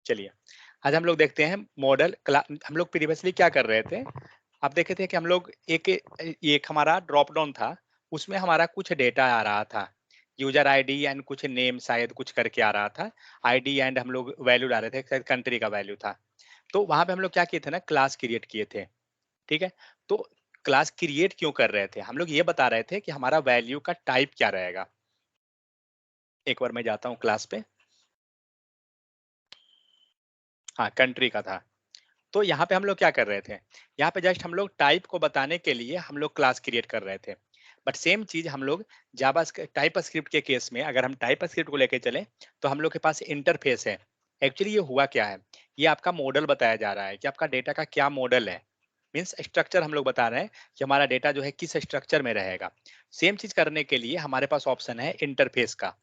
चलिए, आज हम लोग देखते हैं मॉडल क्ला हम लोग प्रीवियसली क्या कर रहे थे, आप देखे थे कि हम लोग एक हमारा ड्रॉप डाउन था, उसमें हमारा कुछ डेटा आ रहा था। यूज़र आईडी एंड कुछ नेम शायद कुछ करके आ रहा था। आईडी एंड हम लोग वैल्यू डाल रहे थे, शायद कंट्री का वैल्यू था। तो वहाँ पे हम लोग क्या किए थे ना, क्लास क्रिएट किए थे, ठीक है? तो क्लास क्रिएट क्यों कर रहे थे? हम लोग ये बता रहे थे कि हमारा वैल्यू का टाइप क्या रहेगा। एक बार मैं जाता हूँ क्लास पे। हाँ, कंट्री का था। तो यहाँ पे हम लोग क्या कर रहे थे? यहाँ पे जस्ट हम लोग टाइप को बताने के लिए हम लोग क्लास क्रिएट कर रहे थे। बट सेम चीज़ हम लोग टाइप स्क्रिप्ट के केस में अगर हम टाइप स्क्रिप्ट को लेके चलें, तो हम लोग के पास इंटरफेस है। एक्चुअली ये हुआ क्या है? ये आपका मॉडल बताया जा रहा है कि आपका डेटा का क्या मॉडल है। मीन्स स्ट्रक्चर हम लोग बता रहे हैं कि हमारा डेटा जो है किस स्ट्रक्चर में रहेगा। सेम चीज़ करने के लिए हमारे पास ऑप्शन है इंटरफेस का।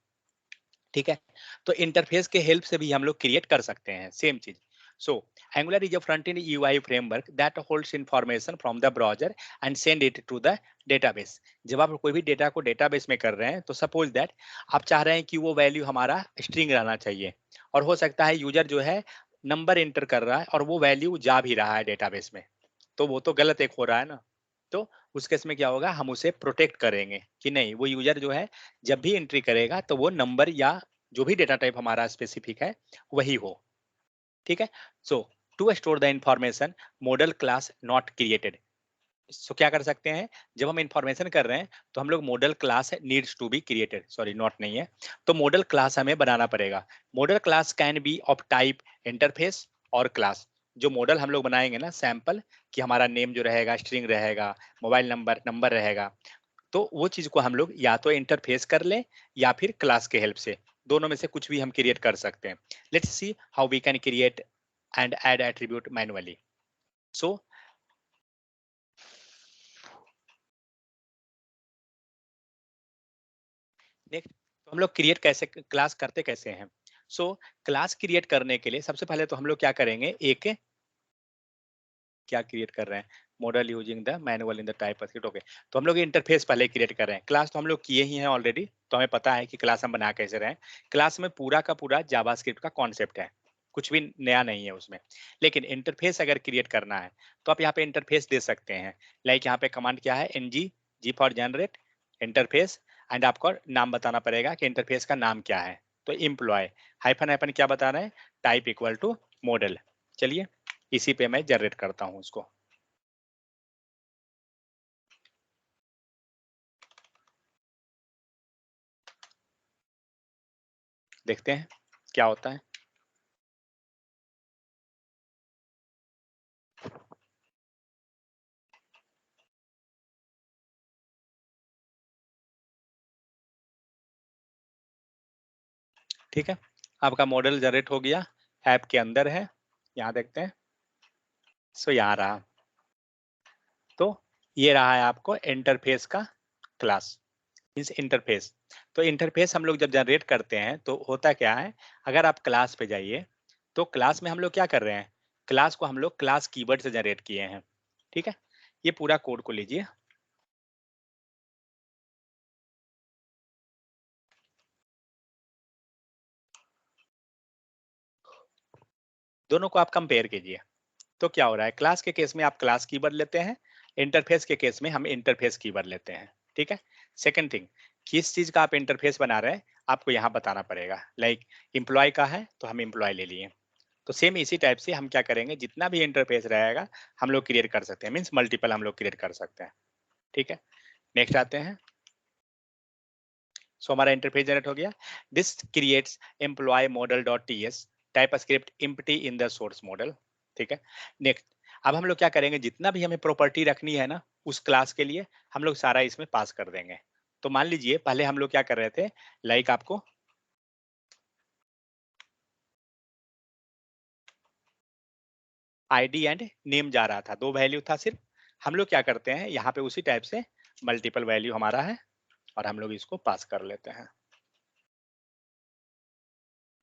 ठीक है? तो इंटरफेस के हेल्प से भी हम लोग क्रिएट कर सकते हैं सेम चीज़। So Angular is a front end UI framework that holds information from the browser and send it to the database. जब आप कोई भी डेटा को डेटाबेस में कर रहे हैं, तो सपोज दैट आप चाह रहे हैं कि वो वैल्यू हमारा स्ट्रिंग रहना चाहिए, और हो सकता है यूज़र जो है नंबर एंटर कर रहा है और वो वैल्यू जा भी रहा है डेटाबेस में, तो वो तो गलत एक हो रहा है ना। तो उस केस में क्या होगा, हम उसे प्रोटेक्ट करेंगे कि नहीं, वो यूज़र जो है जब भी एंट्री करेगा तो वो नंबर या जो भी डेटा टाइप हमारा स्पेसिफिक है वही हो। ठीक है? So to store the information, model class not created. So क्या कर सकते हैं, जब हम इंफॉर्मेशन कर रहे हैं तो हम लोग model class needs to be created, sorry not नहीं है, तो मॉडल क्लास हमें बनाना पड़ेगा। Model class can be of type interface or class. जो मॉडल हम लोग बनाएंगे ना सैंपल, कि हमारा नेम जो रहेगा स्ट्रिंग रहेगा, मोबाइल नंबर नंबर रहेगा, तो वो चीज़ को हम लोग या तो इंटरफेस कर लें या फिर क्लास के हेल्प से, दोनों में से कुछ भी हम क्रिएट कर सकते हैं। Let's see how we can create and add attribute manually. So next, तो हम लोग क्रिएट कैसे, क्लास करते कैसे हैं? सो क्लास क्रिएट करने के लिए सबसे पहले तो हम लोग क्या करेंगे, एक क्या क्रिएट कर रहे हैं, model using the manual in the type script. Okay, तो हम लोग इंटरफेस पहले क्रिएट कर रहे हैं। क्लास तो हम लोग किए ही हैं ऑलरेडी, तो हमें पता है कि क्लास हम बना कैसे रहे हैं। क्लास में पूरा का पूरा जावास्क्रिप्ट का कॉन्सेप्ट है, कुछ भी नया नहीं है उसमें। लेकिन इंटरफेस अगर क्रिएट करना है तो आप यहाँ पे इंटरफेस दे सकते हैं। लाइक यहाँ पे कमांड क्या है, NG, G for generate interface, and आपको नाम बताना पड़ेगा कि इंटरफेस का नाम क्या है। तो एम्प्लॉय हाइफन हाइफन क्या बता रहे हैं, टाइप इक्वल टू मॉडल। चलिए, इसी पे मैं जनरेट करता हूँ उसको। देखते हैं क्या होता है। ठीक है, आपका मॉडल जनरेट हो गया, ऐप के अंदर है, यहाँ देखते हैं। सो यहाँ रहा, तो ये रहा है आपको इंटरफेस का क्लास, मीन्स इंटरफेस। तो इंटरफेस हम लोग जब जनरेट करते हैं तो होता क्या है, अगर आप क्लास पे जाइए तो क्लास में हम लोग क्या कर रहे हैं, क्लास को हम लोग क्लास कीवर्ड से जनरेट किए हैं। ठीक है, ये पूरा कोड को लीजिए। दोनों को आप कंपेयर कीजिए। तो क्या हो रहा है, क्लास के केस में आप क्लास कीवर्ड लेते हैं, इंटरफेस के केस में हम इंटरफेस कीवर्ड लेते हैं। ठीक है, सेकंड थिंग, किस चीज का आप इंटरफेस बना रहे हैं आपको यहाँ बताना पड़ेगा। लाइक एम्प्लॉय का है तो हम एम्प्लॉय ले लिए। तो सेम इसी टाइप से हम क्या करेंगे, जितना भी इंटरफेस रहेगा हम लोग क्रिएट कर सकते हैं, मीन्स मल्टीपल हम लोग क्रिएट कर सकते हैं। ठीक है, नेक्स्ट आते हैं। सो हमारा इंटरफेस जनरेट हो गया। This creates employee model dot T S TypeScript empty in the source model. ठीक है, नेक्स्ट, अब हम लोग क्या करेंगे, जितना भी हमें प्रॉपर्टी रखनी है ना उस क्लास के लिए, हम लोग सारा इसमें पास कर देंगे। तो मान लीजिए पहले हम लोग क्या कर रहे थे, लाइक आपको आईडी एंड नेम जा रहा था, दो वैल्यू था सिर्फ। हम लोग क्या करते हैं, यहाँ पे उसी टाइप से मल्टीपल वैल्यू हमारा है और हम लोग इसको पास कर लेते हैं।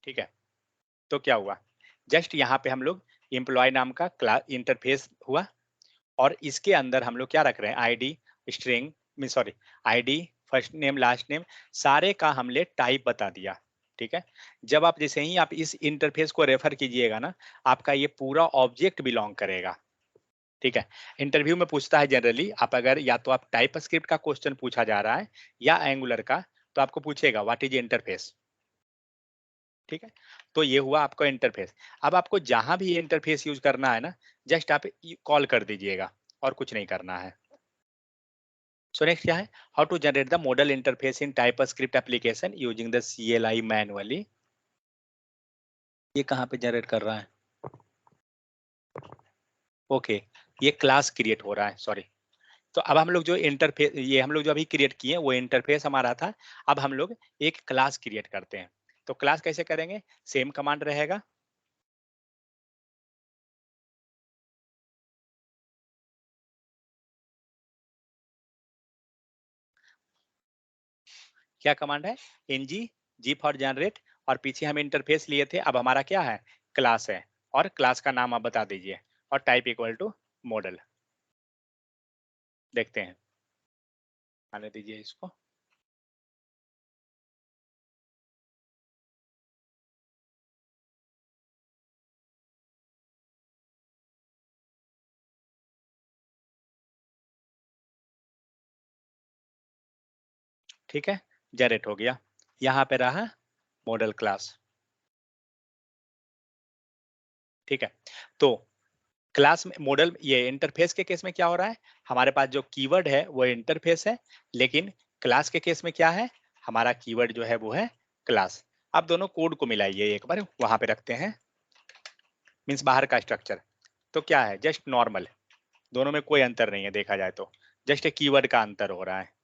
ठीक है, तो क्या हुआ, जस्ट यहाँ पे हम लोग एम्प्लॉय नाम का क्लास इंटरफेस हुआ, और इसके अंदर हम लोग क्या रख रहे हैं, ID string, mean sorry, ID first name last name, सारे का हमने टाइप बता दिया। ठीक है। जब आप जैसे ही आप इस इंटरफेस को रेफर कीजिएगा ना, आपका ये पूरा ऑब्जेक्ट बिलोंग करेगा। ठीक है। इंटरव्यू में पूछता है जनरली, आप अगर या तो आप टाइप स्क्रिप्ट का क्वेश्चन पूछा जा रहा है या एंगुलर का, तो आपको पूछेगा व्हाट इज इंटरफेस। ठीक है। तो ये हुआ आपका इंटरफेस। अब आपको जहां भी इंटरफेस यूज करना है ना, जस्ट आप कॉल कर दीजिएगा और कुछ नहीं करना है। सो नेक्स्ट क्या है, how to generate the model interface in TypeScript application using the CLI manually. ये कहाँ पे जनरेट कर रहा है? ओके, ये क्लास क्रिएट हो रहा है, सॉरी। तो अब हम लोग जो इंटरफेस, ये हम लोग जो अभी क्रिएट किए वो इंटरफेस हमारा था। अब हम लोग एक क्लास क्रिएट करते हैं। तो क्लास कैसे करेंगे? सेम कमांड रहेगा। क्या कमांड है? ng g फॉर जनरेट, और पीछे हम इंटरफेस लिए थे, अब हमारा क्या है? क्लास है। और क्लास का नाम आप बता दीजिए, और टाइप इक्वल टू मॉडल। देखते हैं, आने दीजिए इसको। ठीक है, जनरेट हो गया। यहाँ पे रहा मॉडल क्लास। ठीक है। तो क्लास में मॉडल, ये इंटरफेस के केस में क्या हो रहा है, हमारे पास जो कीवर्ड है वो इंटरफेस है, लेकिन क्लास के केस में क्या है, हमारा कीवर्ड जो है वो है क्लास। आप दोनों कोड को मिलाइए एक बार, वहां पे रखते हैं, मीन्स बाहर का स्ट्रक्चर। तो क्या है, जस्ट नॉर्मल, दोनों में कोई अंतर नहीं है देखा जाए तो, जस्ट एक कीवर्ड का अंतर हो रहा है।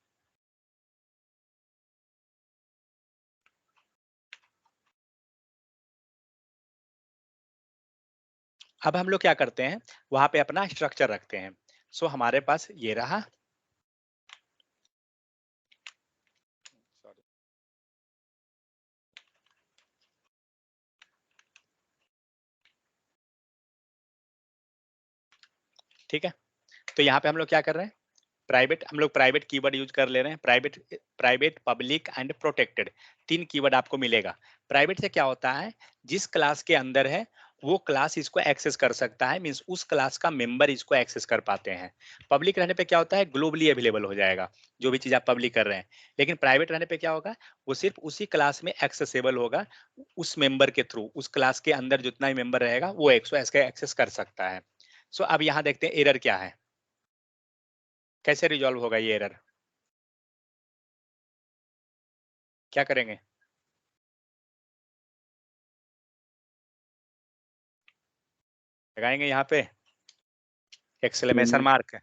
अब हम लोग क्या करते हैं, वहां पे अपना स्ट्रक्चर रखते हैं। सो हमारे पास ये रहा। ठीक है। तो यहाँ पे हम लोग क्या कर रहे हैं, प्राइवेट, हम लोग प्राइवेट कीवर्ड यूज कर ले रहे हैं। Private, private, public and protected, तीन कीवर्ड आपको मिलेगा। प्राइवेट से क्या होता है, जिस क्लास के अंदर है वो क्लास इसको एक्सेस कर सकता है, मींस उस क्लास का मेंबर इसको एक्सेस कर पाते हैं। पब्लिक रहने पे क्या होता है, ग्लोबली अवेलेबल हो जाएगा जो भी चीज आप पब्लिक कर रहे हैं। लेकिन प्राइवेट रहने पे क्या होगा, वो सिर्फ उसी क्लास में एक्सेसिबल होगा, उस मेंबर के थ्रू, उस क्लास के अंदर जितना ही मेंबर रहेगा वो एक्सेस कर सकता है। सो अब यहाँ देखते हैं एरर क्या है, कैसे रिजॉल्व होगा ये एरर, क्या करेंगे? लगाएंगे यहाँ पे एक्सक्लेमेशन मार्क,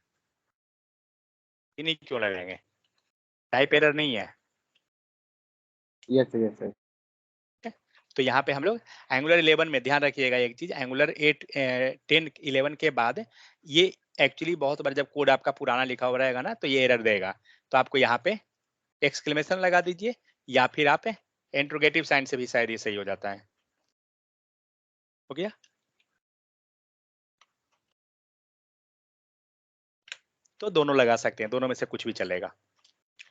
ये नहीं क्यों लगाएंगे, टाइप एरर नहीं है। Yes yes yes. ठीक है? तो यहाँ पे हम लोग एंगुलर 11 में ध्यान रखिएगा एक चीज, एंगुलर 8 10 11 के बाद ये एक्चुअली बहुत बार जब कोड आपका पुराना लिखा हुआ रहेगा ना, तो ये एरर देगा। तो आपको यहाँ पे एक्सक्लेमेशन लगा दीजिए, या फिर आप इंट्रोगेटिव साइन से भी शायद ये सही हो जाता है। हो गया। तो दोनों लगा सकते हैं, दोनों में से कुछ भी चलेगा।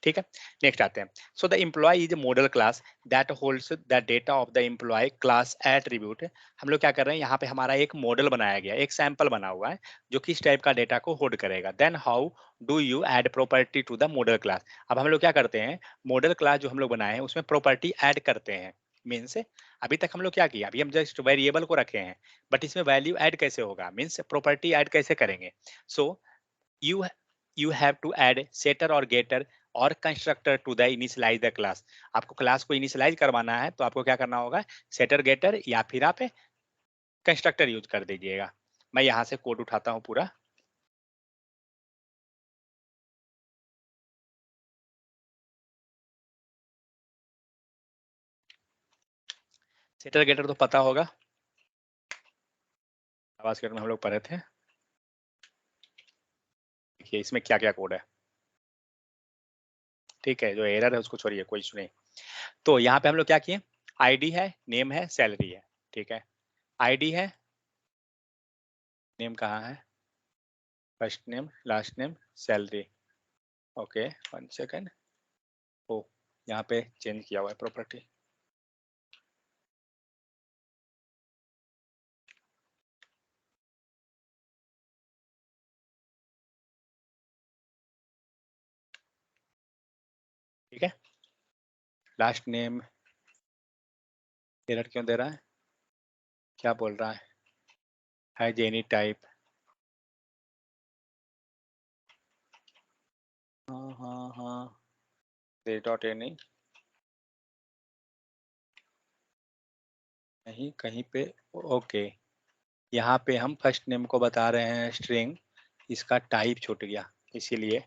ठीक है। नेक्स्ट आते हैं। So the employee is model class that holds the data of the employee class attribute. हम लोग क्या कर रहे हैं, यहाँ पे हमारा एक मॉडल बनाया गया, एक सैंपल बना हुआ है जो किस टाइप का डेटा को होल्ड करेगा। Then how do you add property to the model class. अब हम लोग क्या करते हैं, मॉडल क्लास जो हम लोग बनाए हैं उसमें प्रॉपर्टी ऐड करते हैं। मीन्स अभी तक हम लोग क्या किया, अभी हम जस्ट वेरिएबल को रखे हैं, बट इसमें वैल्यू ऐड कैसे होगा, मीन्स प्रॉपर्टी ऐड कैसे करेंगे। सो you you have to add setter or getter और constructor to the initialize the class। आपको क्लास को इनिशियलाइज करवाना है तो आपको क्या करना होगा, सेटर गेटर या फिर आप कंस्ट्रक्टर यूज कर दीजिएगा। मैं यहाँ से कोड उठाता हूँ पूरा। सेटर गेटर तो पता होगा, जावास्क्रिप्ट में हम लोग पढ़े थे। देखिए इसमें क्या क्या कोड है। ठीक है, जो एरर है उसको छोड़िए, कोई इशू नहीं। तो यहाँ पे हम लोग क्या किए, आईडी है, नेम है, सैलरी है। ठीक है, आईडी है, नेम कहाँ है, first name last name salary. Okay, 1 second. ओ, यहाँ पे चेंज किया हुआ है प्रॉपर्टी। लास्ट नेम एरर क्यों दे रहा है, क्या बोल रहा है जेनी टाइप। हाँ दे डॉट एनी नहीं कहीं पे। ओके, यहाँ पे हम फर्स्ट नेम को बता रहे हैं स्ट्रिंग, इसका टाइप छूट गया इसीलिए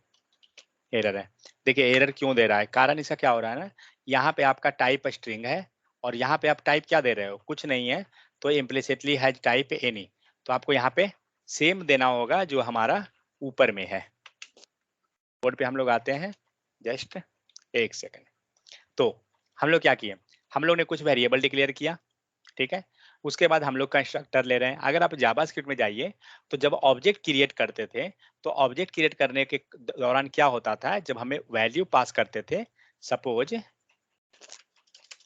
एरर है। देखिए एरर क्यों दे रहा है, कारण इसका क्या हो रहा है ना, यहाँ पे आपका टाइप स्ट्रिंग है और यहाँ पे आप टाइप क्या दे रहे हो, कुछ नहीं है, तो इम्प्लिसिटली हैज टाइप एनी, तो आपको यहाँ पे सेम देना होगा जो हमारा ऊपर में है। कोड पे हम लोग आते हैं, जस्ट एक सेकेंड। तो हम लोग क्या किए, हम लोग ने कुछ वेरिएबल डिक्लेयर किया, ठीक है। उसके बाद हम लोग कंस्ट्रक्टर ले रहे हैं। अगर आप जावास्क्रिप्ट में जाइए तो जब ऑब्जेक्ट क्रिएट करते थे तो ऑब्जेक्ट क्रिएट करने के दौरान क्या होता था, जब हमें वैल्यू पास करते थे, सपोज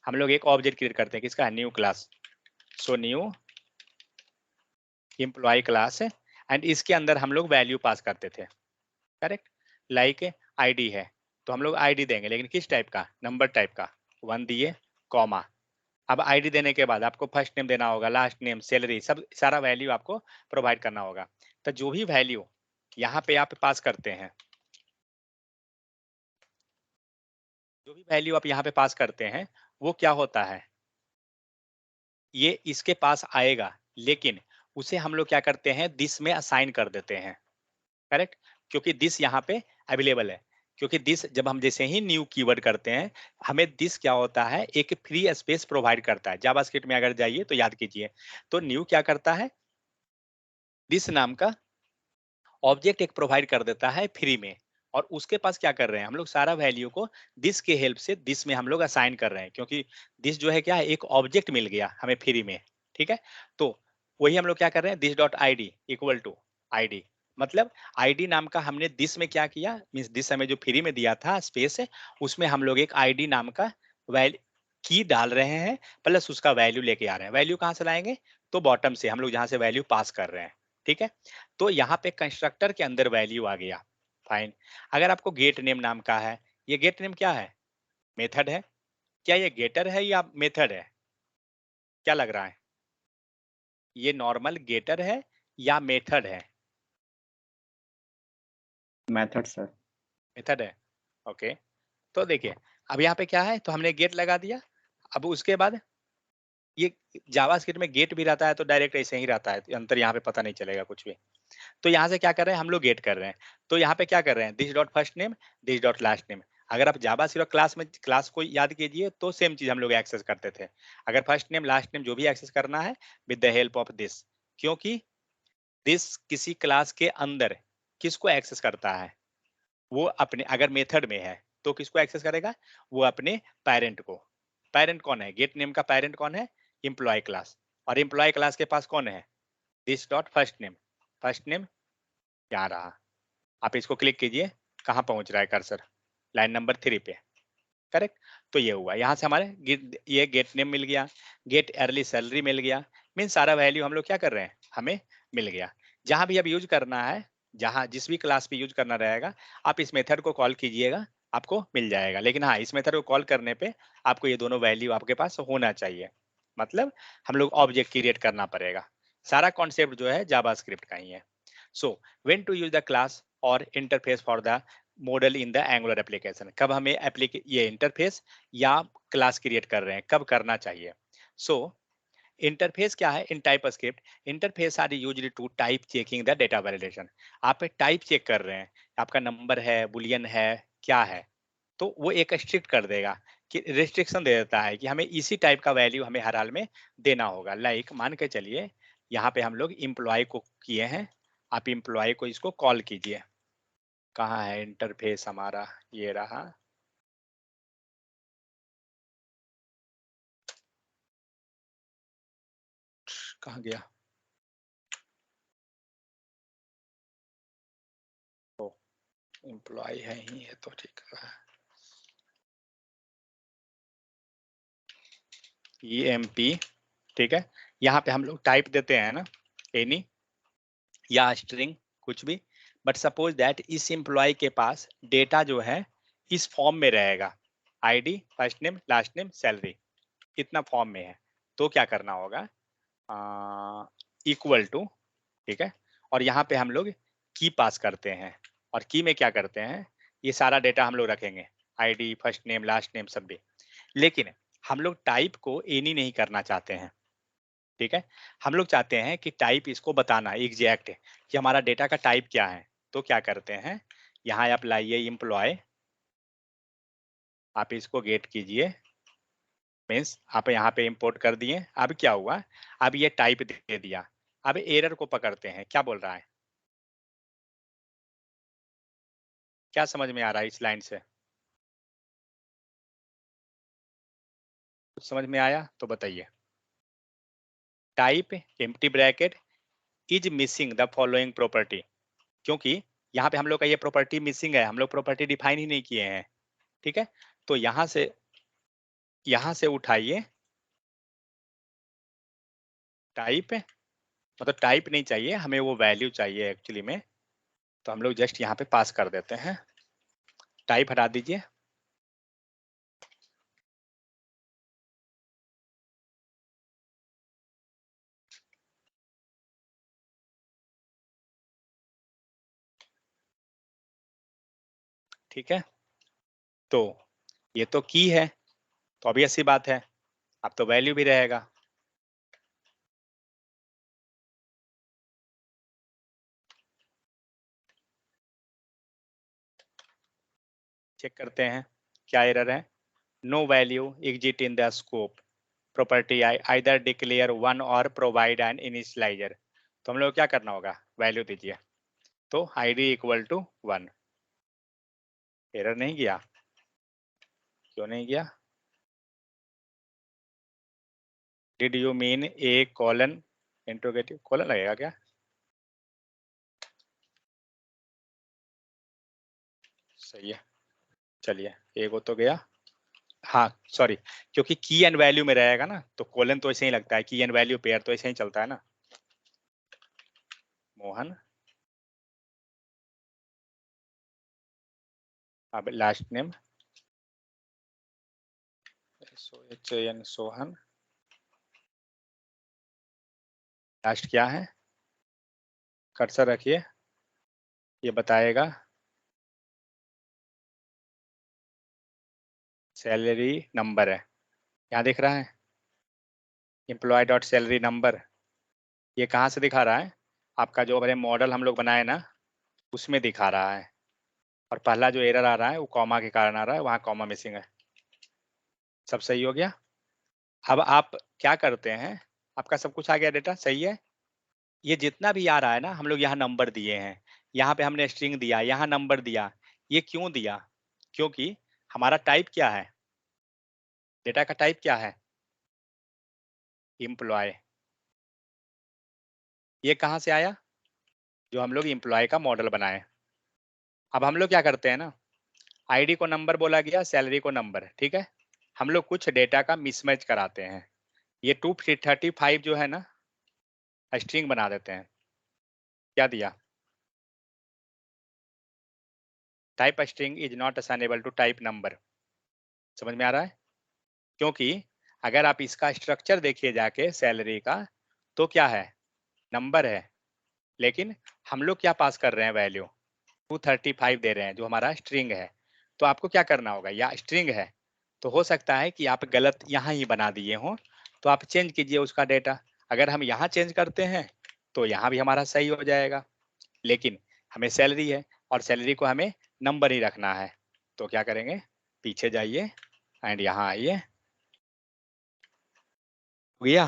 हम लोग एक ऑब्जेक्ट क्रिएट करते हैं किसका, new class, so new employee class and इसके अंदर हम लोग वैल्यू पास करते थे, करेक्ट। लाइक आईडी है तो हम लोग आईडी देंगे, लेकिन किस टाइप का, नंबर टाइप का, 1 दिए कॉमा। अब आईडी देने के बाद आपको फर्स्ट नेम देना होगा, लास्ट नेम, सैलरी, सब सारा वैल्यू आपको प्रोवाइड करना होगा। तो जो भी वैल्यू यहाँ पे आप पास करते हैं, जो भी वैल्यू आप यहाँ पे पास करते हैं वो क्या होता है, ये इसके पास आएगा, लेकिन उसे हम लोग क्या करते हैं, दिस में असाइन कर देते हैं, करेक्ट। क्योंकि दिस यहाँ पे अवेलेबल है, क्योंकि दिस जब हम जैसे ही न्यू कीवर्ड करते हैं, हमें दिस क्या होता है, एक फ्री स्पेस प्रोवाइड करता है। जावास्क्रिप्ट में अगर जाइए तो याद कीजिए, तो न्यू क्या करता है, दिस नाम का ऑब्जेक्ट एक प्रोवाइड कर देता है फ्री में, और उसके पास क्या कर रहे हैं, हम लोग सारा वैल्यू को दिस के हेल्प से दिस में हम लोग असाइन कर रहे हैं, क्योंकि दिस जो है क्या है, एक ऑब्जेक्ट मिल गया हमें फ्री में, ठीक है। तो वही हम लोग क्या कर रहे हैं, this dot I D equal to ID, मतलब आईडी नाम का हमने दिस में क्या किया, मीन्स दिस हमें जो फ्री में दिया था स्पेस है, उसमें हम लोग एक आईडी नाम का वैल्यू की डाल रहे हैं, प्लस उसका वैल्यू लेके आ रहे हैं। वैल्यू कहाँ से लाएंगे, तो बॉटम से हम लोग जहाँ से वैल्यू पास कर रहे हैं, ठीक है। तो यहाँ पे कंस्ट्रक्टर के अंदर वैल्यू आ गया, फाइन। अगर आपको गेट नेम नाम का है, ये गेट नेम क्या है, मेथड है, क्या ये गेटर है या मेथड है, क्या लग रहा है, ये नॉर्मल गेटर है या मेथड है, मेथड सर। मेथड है, ओके। तो देखिए अब यहाँ पे क्या है, तो हमने गेट लगा दिया। अब उसके बाद ये जावास्क्रिप्ट में गेट भी रहता है तो डायरेक्ट ऐसे ही रहता है, अंतर यहाँ पे पता नहीं चलेगा कुछ भी। तो यहाँ से क्या कर रहे हैं, हम लोग गेट कर रहे हैं, तो यहाँ पे क्या कर रहे हैं, this dot first name, this dot last name. अगर आप जावास्क्रिप्ट क्लास में क्लास को याद कीजिए तो सेम चीज हम लोग एक्सेस करते थे। अगर फर्स्ट नेम लास्ट नेम जो भी एक्सेस करना है with the help of this, क्योंकि दिस किसी क्लास के अंदर किसको एक्सेस करता है, वो अपने, अगर मेथड में है तो किसको एक्सेस करेगा, वो अपने पेरेंट को। पेरेंट कौन है, गेट नेम का पेरेंट कौन है, एम्प्लॉय क्लास, और एम्प्लॉय क्लास के पास कौन है, this dot first name. First name क्या रहा, आप इसको क्लिक कीजिए, कहाँ पहुंच रहा है कर्सर, लाइन नंबर 3 पे, करेक्ट। तो ये हुआ, यहाँ से हमारे ये गेट नेम मिल गया, गेट अर्ली सैलरी मिल गया, मीन सारा वैल्यू हम लोग क्या कर रहे हैं, हमें मिल गया। जहां भी अब यूज करना है, जहां जिस भी क्लास पे यूज करना रहेगा, आप इस मेथड को कॉल कीजिएगा, आपको मिल जाएगा। लेकिन हाँ, इस मेथड को कॉल करने पे आपको ये दोनों वैल्यू आपके पास होना चाहिए, मतलब हम लोग ऑब्जेक्ट क्रिएट करना पड़ेगा। सारा कॉन्सेप्ट जो है जावास्क्रिप्ट का ही है। So when to use the class और interface for the model in the Angular application, कब हमें ये इंटरफेस या क्लास क्रिएट कर रहे हैं, कब करना चाहिए। सो इंटरफेस क्या है, in TypeScript interface are used to type checking the data validation. आप टाइप चेक कर रहे हैं, आपका नंबर है, बुलियन है, क्या है, तो वो एक स्ट्रिक्ट कर देगा, कि रिस्ट्रिक्शन दे देता है कि हमें इसी टाइप का वैल्यू हमें हर हाल में देना होगा। लाइक मान के चलिए यहाँ पे हम लोग इम्प्लॉय को किए हैं, आप इम्प्लॉय को इसको कॉल कीजिए, कहाँ है इंटरफेस हमारा, ये रहा, कहाँ गया, ओ एम्प्लॉय है ही है तो ठीक है, EMP, ठीक है। यहाँ पे हम लोग टाइप देते हैं ना, एनी या स्ट्रिंग कुछ भी, बट सपोज दैट इस एम्प्लॉय के पास डेटा जो है इस फॉर्म में रहेगा, ID, first name, last name, salary, इतना फॉर्म में है। तो क्या करना होगा, इक्वल टू, ठीक है, और यहाँ पे हम लोग की पास करते हैं, और की में क्या करते हैं, ये सारा डेटा हम लोग रखेंगे, ID, first name, last name सब भी। लेकिन हम लोग टाइप को एनी नहीं करना चाहते हैं, ठीक है, हम लोग चाहते हैं कि टाइप इसको बताना एग्जैक्ट कि हमारा डेटा का टाइप क्या है। तो क्या करते हैं, यहाँ आप लाइए एम्प्लॉय, आप इसको गेट कीजिए, मीन्स आप यहाँ पे इंपोर्ट कर दिए। अब क्या हुआ, अब ये टाइप दे दिया। अब एरर को पकड़ते हैं, क्या बोल रहा है, क्या समझ में आ रहा है इस लाइन से, कुछ समझ में आया तो बताइए। Type empty bracket is missing the following property, क्योंकि यहाँ पे हम लोग का ये प्रॉपर्टी मिसिंग है, हम लोग प्रॉपर्टी डिफाइन ही नहीं किए हैं, ठीक है। तो यहाँ से उठाइए टाइप, मतलब टाइप नहीं चाहिए हमें, वो वैल्यू चाहिए एक्चुअली में। तो हम लोग जस्ट यहाँ पे पास कर देते हैं, टाइप हटा दीजिए, ठीक है। तो ये तो की है, तो obvious सी बात है, अब तो वैल्यू भी रहेगा। चेक करते हैं क्या एरर है, no value exists in the scope property either declare one or provide an initializer. तो हम लोग क्या करना होगा, वैल्यू दीजिए, तो आईडी इक्वल टू 1। एरर नहीं गया, क्यों नहीं गया, did you mean A colon, interrogative colon लगेगा क्या, सही है, चलिए एक वो तो गया। हाँ सॉरी, क्योंकि की एंड वैल्यू में रहेगा ना, तो कोलन तो ऐसे ही लगता है, की एंड वैल्यू पेयर तो ऐसे ही चलता है ना। मोहन, अब last name SOHAN Sohan, last क्या है, कर्सर रखिए, ये बताएगा सैलरी नंबर है, यहाँ दिख रहा है एम्प्लॉय डॉट सैलरी नंबर, ये कहाँ से दिखा रहा है, आपका जो हमारे मॉडल हम लोग बनाए ना उसमें दिखा रहा है। और पहला जो एरर आ रहा है वो कॉमा के कारण आ रहा है, वहाँ कॉमा मिसिंग है। सब सही हो गया। अब आप क्या करते हैं, आपका सब कुछ आ गया, डेटा सही है। ये जितना भी आ रहा है ना, हम लोग यहाँ नंबर दिए हैं, यहाँ पे हमने स्ट्रिंग दिया, यहाँ नंबर दिया, ये क्यों दिया, क्योंकि हमारा टाइप क्या है, डेटा का टाइप क्या है, एम्प्लॉय। ये कहाँ से आया, जो हम लोग एम्प्लॉय का मॉडल बनाए। अब हम लोग क्या करते हैं ना, आईडी को नंबर बोला गया, सैलरी को नंबर, ठीक है, हम लोग कुछ डेटा का मिसमैच कराते हैं। ये 235 जो है ना, स्ट्रिंग बना देते हैं। क्या दिया, type string is not assignable to type number, समझ में आ रहा है। क्योंकि अगर आप इसका स्ट्रक्चर देखिए जाके सैलरी का, तो क्या है, नंबर है, लेकिन हम लोग क्या पास कर रहे हैं, वैल्यू 235 दे रहे हैं जो हमारा स्ट्रिंग है। तो आपको क्या करना होगा, या स्ट्रिंग है तो हो सकता है कि आप गलत यहाँ ही बना दिए हो, तो आप चेंज कीजिए उसका डेटा। अगर हम यहाँ चेंज करते हैं तो यहाँ भी हमारा सही हो जाएगा, लेकिन हमें सैलरी है और सैलरी को हमें नंबर ही रखना है। तो क्या करेंगे, पीछे जाइए एंड यहाँ आइए, हो गया।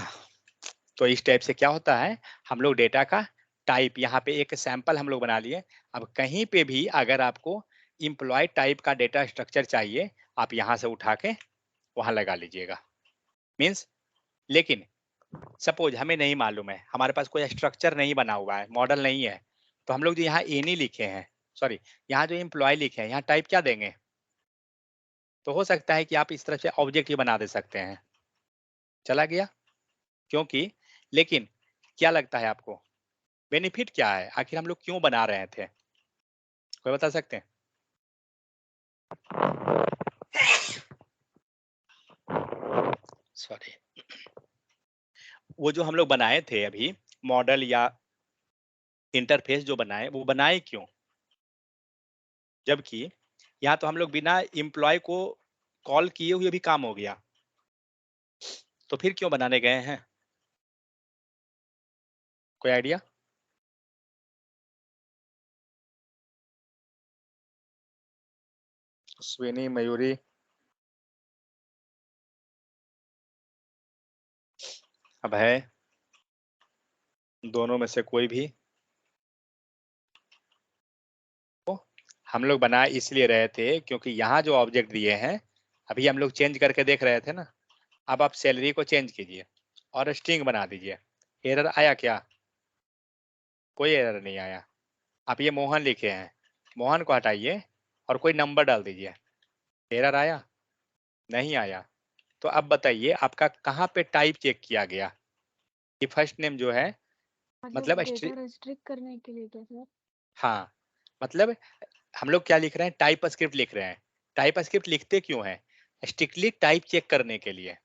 तो इस टाइप से क्या होता है, हम लोग डेटा का टाइप, यहाँ पे एक सैंपल हम लोग बना लिए। अब कहीं पे भी अगर आपको इम्प्लॉय टाइप का डेटा स्ट्रक्चर चाहिए, आप यहाँ से उठा के वहां लगा लीजिएगा, मीन्स। लेकिन सपोज हमें नहीं मालूम है, हमारे पास कोई स्ट्रक्चर नहीं बना हुआ है, मॉडल नहीं है, तो हम लोग जो यहाँ एनी लिखे हैं, सॉरी यहाँ जो इम्प्लॉय लिखे हैं, यहाँ टाइप क्या देंगे। तो हो सकता है कि आप इस तरह से ऑब्जेक्ट ही बना दे सकते हैं। चला गया, क्योंकि, लेकिन क्या लगता है आपको, बेनिफिट क्या है, आखिर हम लोग क्यों बना रहे थे, कोई बता सकते हैं। सॉरी, वो जो हम लोग बनाए थे अभी मॉडल या इंटरफेस जो बनाए, वो बनाए क्यों? जबकि यहाँ तो हम लोग बिना एम्प्लॉय को कॉल किए हुए भी काम हो गया, तो फिर क्यों बनाने गए हैं? कोई आइडिया? अश्विनी, मयूरी, अभय, दोनों में से कोई भी? हम लोग बना इसलिए रहे थे क्योंकि यहाँ जो ऑब्जेक्ट दिए हैं, अभी हम लोग चेंज करके देख रहे थे ना। अब आप सैलरी को चेंज कीजिए और स्ट्रिंग बना दीजिए। एरर आया क्या? कोई एरर नहीं आया। आप ये मोहन लिखे हैं, मोहन को हटाइए और कोई नंबर डाल दीजिए। एरर आया? नहीं आया। तो अब बताइए आपका कहाँ पे टाइप चेक किया गया कि फर्स्ट नेम जो है, मतलब मतलब डेटा रेस्ट्रिक्ट करने के लिए क्या सर? हाँ, मतलब हम लोग क्या लिख रहे हैं? टाइप स्क्रिप्ट लिख रहे हैं। टाइप स्क्रिप्ट लिखते क्यों हैं? स्ट्रिक्टली टाइप चेक करने के लिए,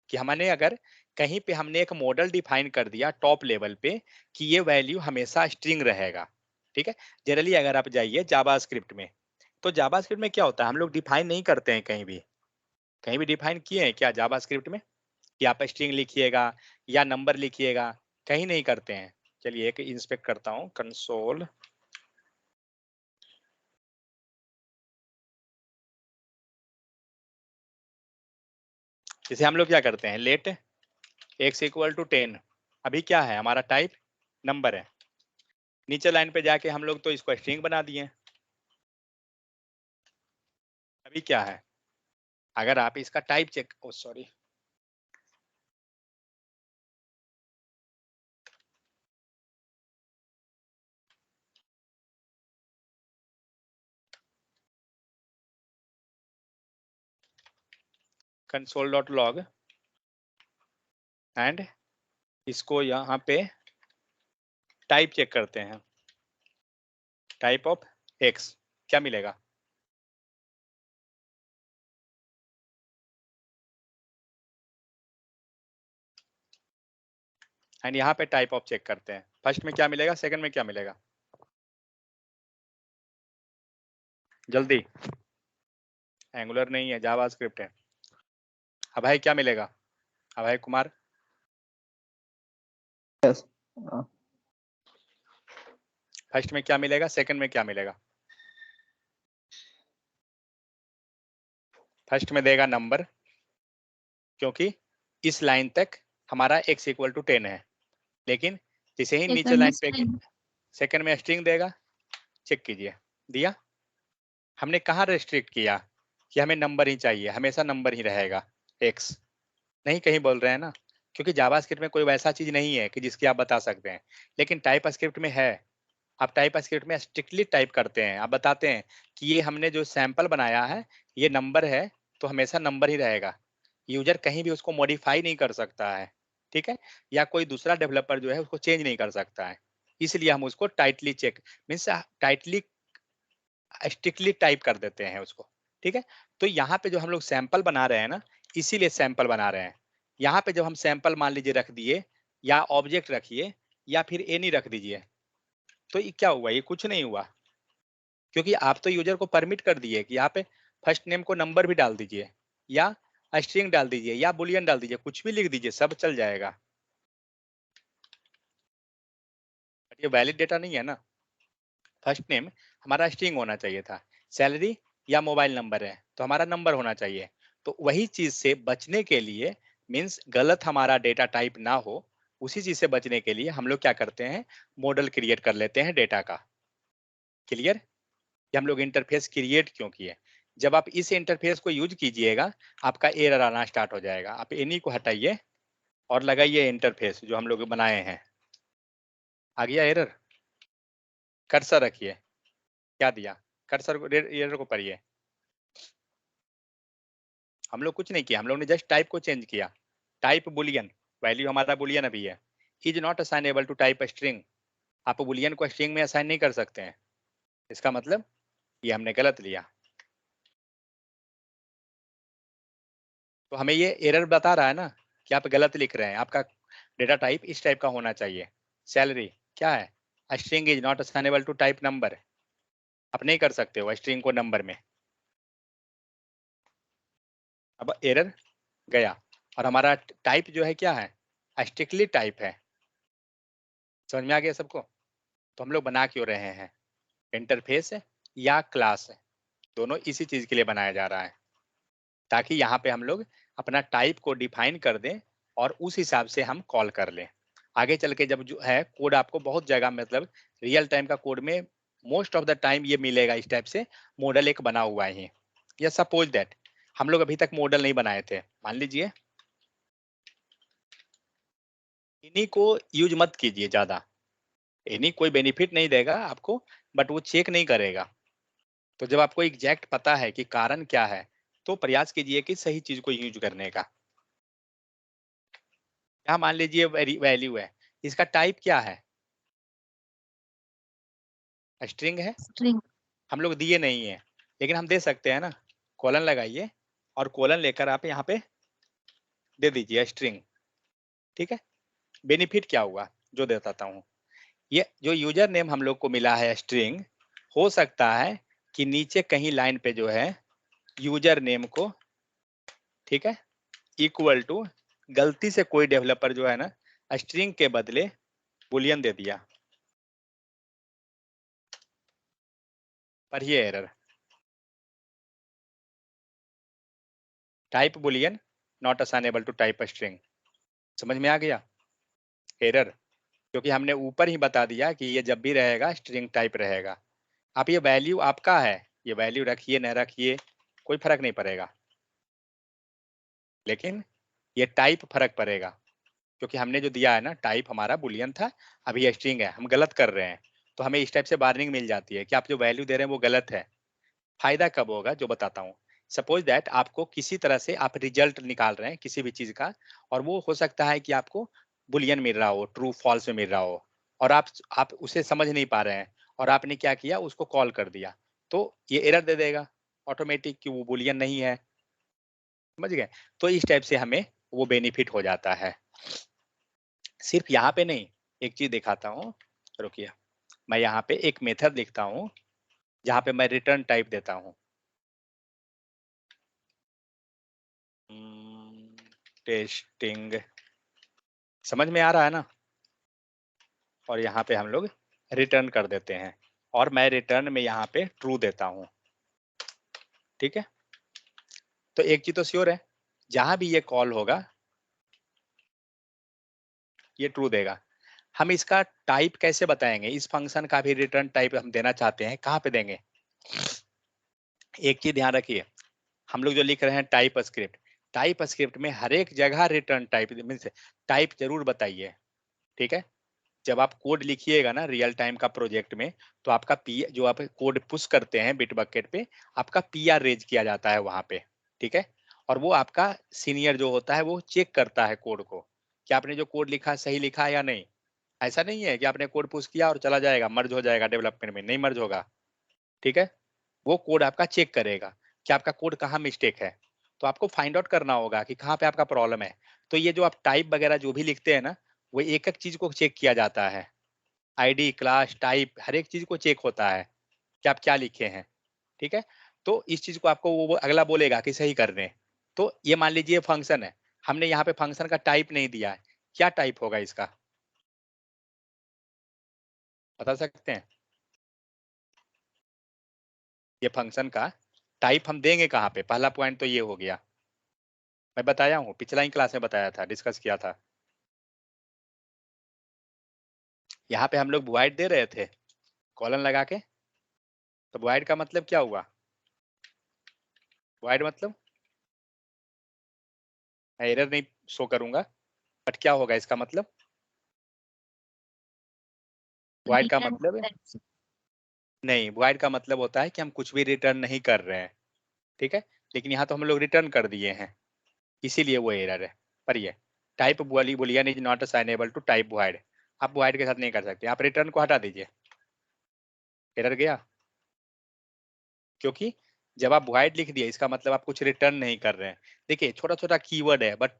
कि हमने अगर कहीं पे हमने एक मॉडल डिफाइन कर दिया टॉप लेवल पे कि ये वैल्यू हमेशा स्ट्रिंग रहेगा, ठीक है। जनरली अगर आप जाइए जावास्क्रिप्ट में, तो जावास्क्रिप्ट में क्या होता है, हम लोग डिफाइन नहीं करते हैं कहीं भी डिफाइन किए हैं क्या जावास्क्रिप्ट में कि आप स्ट्रिंग लिखिएगा या नंबर लिखिएगा? कहीं नहीं करते हैं। चलिए एक इंस्पेक्ट करता हूँ, कंसोल। जैसे हम लोग क्या करते हैं, लेट x इक्वल टू 10, अभी क्या है हमारा टाइप? नंबर है। नीचे लाइन पे जाके हम लोग तो इसको स्ट्रिंग बना दिए। अभी क्या है, अगर आप इसका type check, oh sorry, console dot log and इसको यहाँ पे टाइप चेक करते हैं। टाइप ऑफ एक्स क्या मिलेगा? एंड यहाँ पे टाइप ऑफ चेक करते हैं, फर्स्ट में क्या मिलेगा, सेकंड में क्या मिलेगा? जल्दी, एंगुलर नहीं है, जावास्क्रिप्ट है। अभय क्या मिलेगा? अभय कुमार, यस। फर्स्ट में क्या मिलेगा, सेकंड में क्या मिलेगा? फर्स्ट में देगा नंबर, क्योंकि इस लाइन तक हमारा x इक्वल टू 10 है, लेकिन जैसे ही नीचे लाइन पे, सेकंड में स्ट्रिंग देगा। चेक कीजिए, दिया। हमने कहाँ रेस्ट्रिक्ट किया कि हमें नंबर ही चाहिए, हमेशा नंबर ही रहेगा x? नहीं कहीं बोल रहे हैं ना, क्योंकि जावास्क्रिप्ट में कोई वैसा चीज नहीं है कि जिसकी आप बता सकते हैं, लेकिन टाइप स्क्रिप्ट में है। आप टाइप स्क्रिप्ट में स्ट्रिक्टली टाइप करते हैं, आप बताते हैं कि ये हमने जो सैंपल बनाया है ये नंबर है, तो हमेशा नंबर ही रहेगा। यूजर कहीं भी उसको मॉडिफाई नहीं कर सकता है, ठीक है, या कोई दूसरा डेवलपर जो है उसको चेंज नहीं कर सकता है। इसलिए हम उसको tightly check means tightly strictly type कर देते हैं उसको, ठीक है। तो यहाँ पे जो हम लोग सैंपल बना रहे हैं ना, इसीलिए सैंपल बना रहे हैं। यहाँ पे जब हम सैंपल मान लीजिए रख दिए, या ऑब्जेक्ट रखिए, या फिर एनी रख दीजिए, तो ये क्या हुआ? ये कुछ नहीं हुआ, क्योंकि आप तो यूजर को परमिट कर दिए कि आप फर्स्ट नेम को नंबर भी डाल दीजिए, या स्ट्रिंग डाल दीजिए, या बुलियन डाल दीजिए, कुछ भी लिख दीजिए, सब चल जाएगा। बट ये वैलिड डेटा नहीं है ना। फर्स्ट नेम हमारा स्ट्रिंग होना चाहिए था, सैलरी या मोबाइल नंबर है तो हमारा नंबर होना चाहिए। तो वही चीज से बचने के लिए, मीन्स गलत हमारा डेटा टाइप ना हो, उसी चीज से बचने के लिए हम लोग क्या करते हैं, मॉडल क्रिएट कर लेते हैं डेटा का। क्लियर? कि हम लोग इंटरफेस क्रिएट क्यों किए? जब आप इस इंटरफेस को यूज कीजिएगा, आपका एरर आना स्टार्ट हो जाएगा। आप एनी को हटाइए और लगाइए इंटरफेस जो हम लोग बनाए हैं। आ गया एरर? कर्सर रखिए, क्या दिया? कर्सर को, एरर को पढ़िए। हम लोग कुछ नहीं किया, हम लोग ने जस्ट टाइप को चेंज किया। टाइप बुलियन, वैल्यू हमारा बुलियन अभी है। Is not assignable to type string, आप बुलियन को स्ट्रिंग में असाइन नहीं कर सकते हैं। इसका मतलब ये हमने गलत लिया। तो हमें ये एरर बता रहा है ना कि आप गलत लिख रहे हैं, आपका डेटा टाइप इस टाइप का होना चाहिए। सैलरी क्या है? String is not assignable to type number. आप नहीं कर सकते हो स्ट्रिंग को नंबर में। अब एरर गया और हमारा टाइप जो है क्या है? स्ट्रिक्टली टाइप है। समझ में आ गया सबको? तो हम लोग बना क्यों रहे हैं? इंटरफेस या क्लास, दोनों इसी चीज के लिए बनाया जा रहा है, ताकि यहाँ पे हम लोग अपना टाइप को डिफाइन कर दें और उस हिसाब से हम कॉल कर लें। आगे चल के जब जो है कोड आपको बहुत जगह मतलब रियल टाइम का कोड में मोस्ट ऑफ द टाइम ये मिलेगा इस टाइप से, मॉडल एक बना हुआ है। या सपोज दैट हम लोग अभी तक मॉडल नहीं बनाए थे, मान लीजिए, इन्हीं को यूज मत कीजिए ज्यादा, इन्हीं कोई बेनिफिट नहीं देगा आपको, बट वो चेक नहीं करेगा। तो जब आपको एग्जैक्ट पता है कि कारण क्या है, तो प्रयास कीजिए कि सही चीज को यूज करने का। यहाँ मान लीजिए वैल्यू है, इसका टाइप क्या है? स्ट्रिंग है। स्ट्रिंग। हम लोग दिए नहीं है, लेकिन हम दे सकते हैं ना। कॉलन लगाइए और कॉलन लेकर आप यहाँ पे दे दीजिए स्ट्रिंग। ठीक है, बेनिफिट क्या हुआ जो देता हूँ, ये जो यूजर नेम हम लोग को मिला है स्ट्रिंग, हो सकता है कि नीचे कहीं लाइन पे जो है यूजर नेम को, ठीक है, इक्वल टू, गलती से कोई डेवलपर जो है ना स्ट्रिंग के बदले बुलियन दे दिया, पर ये error, type boolean not assignable to type string. समझ में आ गया? एरर, क्योंकि हमने ऊपर ही बता दिया कि ये जब भी रहेगा स्ट्रिंग टाइप रहेगा। आप ये वैल्यू आपका है, ये वैल्यू रखिए न रखिए कोई फर्क नहीं पड़ेगा, लेकिन ये टाइप फर्क पड़ेगा, क्योंकि हमने जो दिया है ना टाइप हमारा बुलियन था, अभी ये स्ट्रिंग है, हम गलत कर रहे हैं, तो हमें इस टाइप से वार्निंग मिल जाती है कि आप जो वैल्यू दे रहे हैं वो गलत है। फायदा कब होगा जो बताता हूँ। सपोज दैट आपको किसी तरह से आप रिजल्ट निकाल रहे हैं किसी भी चीज का, और वो हो सकता है कि आपको बुलियन मिल रहा हो, ट्रू फॉल्स में मिल रहा हो, और आप उसे समझ नहीं पा रहे हैं, और आपने क्या किया, उसको कॉल कर दिया, तो ये एरर दे देगा ऑटोमेटिक कि वो बुलियन नहीं है। समझ गए? तो इस टाइप से हमें वो बेनिफिट हो जाता है। सिर्फ यहाँ पे नहीं, एक चीज दिखाता हूँ, रुकिए, मैं यहाँ पे एक मेथड लिखता हूँ जहाँ पे मैं रिटर्न टाइप देता हूँ, टेस्टिंग। समझ में आ रहा है ना? और यहाँ पे हम लोग रिटर्न कर देते हैं, और मैं रिटर्न में यहाँ पे ट्रू देता हूँ। ठीक है, तो एक चीज तो श्योर है, जहां भी ये कॉल होगा ये ट्रू देगा। हम इसका टाइप कैसे बताएंगे? इस फंक्शन का भी रिटर्न टाइप हम देना चाहते हैं, कहाँ पे देंगे? एक चीज ध्यान रखिए, हम लोग जो लिख रहे हैं टाइप स्क्रिप्ट में हर एक जगह रिटर्न टाइप मीन्स टाइप जरूर बताइए। ठीक है, जब आप कोड लिखिएगा ना रियल टाइम का प्रोजेक्ट में, तो आपका पी जो आप कोड पुश करते हैं बिट बकेट पे, आपका पीआर रेज किया जाता है वहां पे। ठीक है, और वो आपका सीनियर जो होता है वो चेक करता है कोड को कि आपने जो कोड लिखा सही लिखा है या नहीं। ऐसा नहीं है कि आपने कोड पुश किया और चला जाएगा, मर्ज हो जाएगा डेवलपमेंट में, नहीं मर्ज होगा। ठीक है, वो कोड आपका चेक करेगा कि आपका कोड कहाँ मिस्टेक है, तो आपको फाइंड आउट करना होगा कि कहाँ पे आपका प्रॉब्लम है। तो ये जो आप टाइप वगैरह जो भी लिखते हैं ना, वो एक एक चीज को चेक किया जाता है, आईडी क्लास टाइप हर एक चीज को चेक होता है कि आप क्या लिखे हैं। ठीक है, तो इस चीज को आपको वो अगला बोलेगा कि सही कर रहे हैं। तो ये मान लीजिए फंक्शन है, हमने यहाँ पे फंक्शन का टाइप नहीं दिया है, क्या टाइप होगा इसका, बता सकते हैं? ये फंक्शन का टाइप हम देंगे कहाँ पे? पहला पॉइंट तो ये हो गया, मैं बताया हूँ, पिछला ही क्लास में बताया था, डिस्कस किया था। यहाँ पे हम लोग वॉइड दे रहे थे कॉलन लगा के, तो वॉइड का मतलब क्या हुआ? वॉइड मतलब मैं एरर नहीं शो करूंगा, बट क्या होगा इसका मतलब? वॉइड का रिटर्न मतलब है, नहीं, वॉइड का मतलब होता है कि हम कुछ भी रिटर्न नहीं कर रहे हैं। ठीक है, लेकिन यहाँ तो हम लोग रिटर्न कर दिए हैं, इसीलिए वो एरर है। पर ये type boolean is not assignable to type void, आप वॉइड के साथ नहीं कर सकते, आप रिटर्न को हटा दीजिए, एरर गया। क्योंकि जब आप void लिख दिए इसका मतलब आप कुछ रिटर्न नहीं कर रहे हैं। देखिए छोटा छोटा कीवर्ड है बट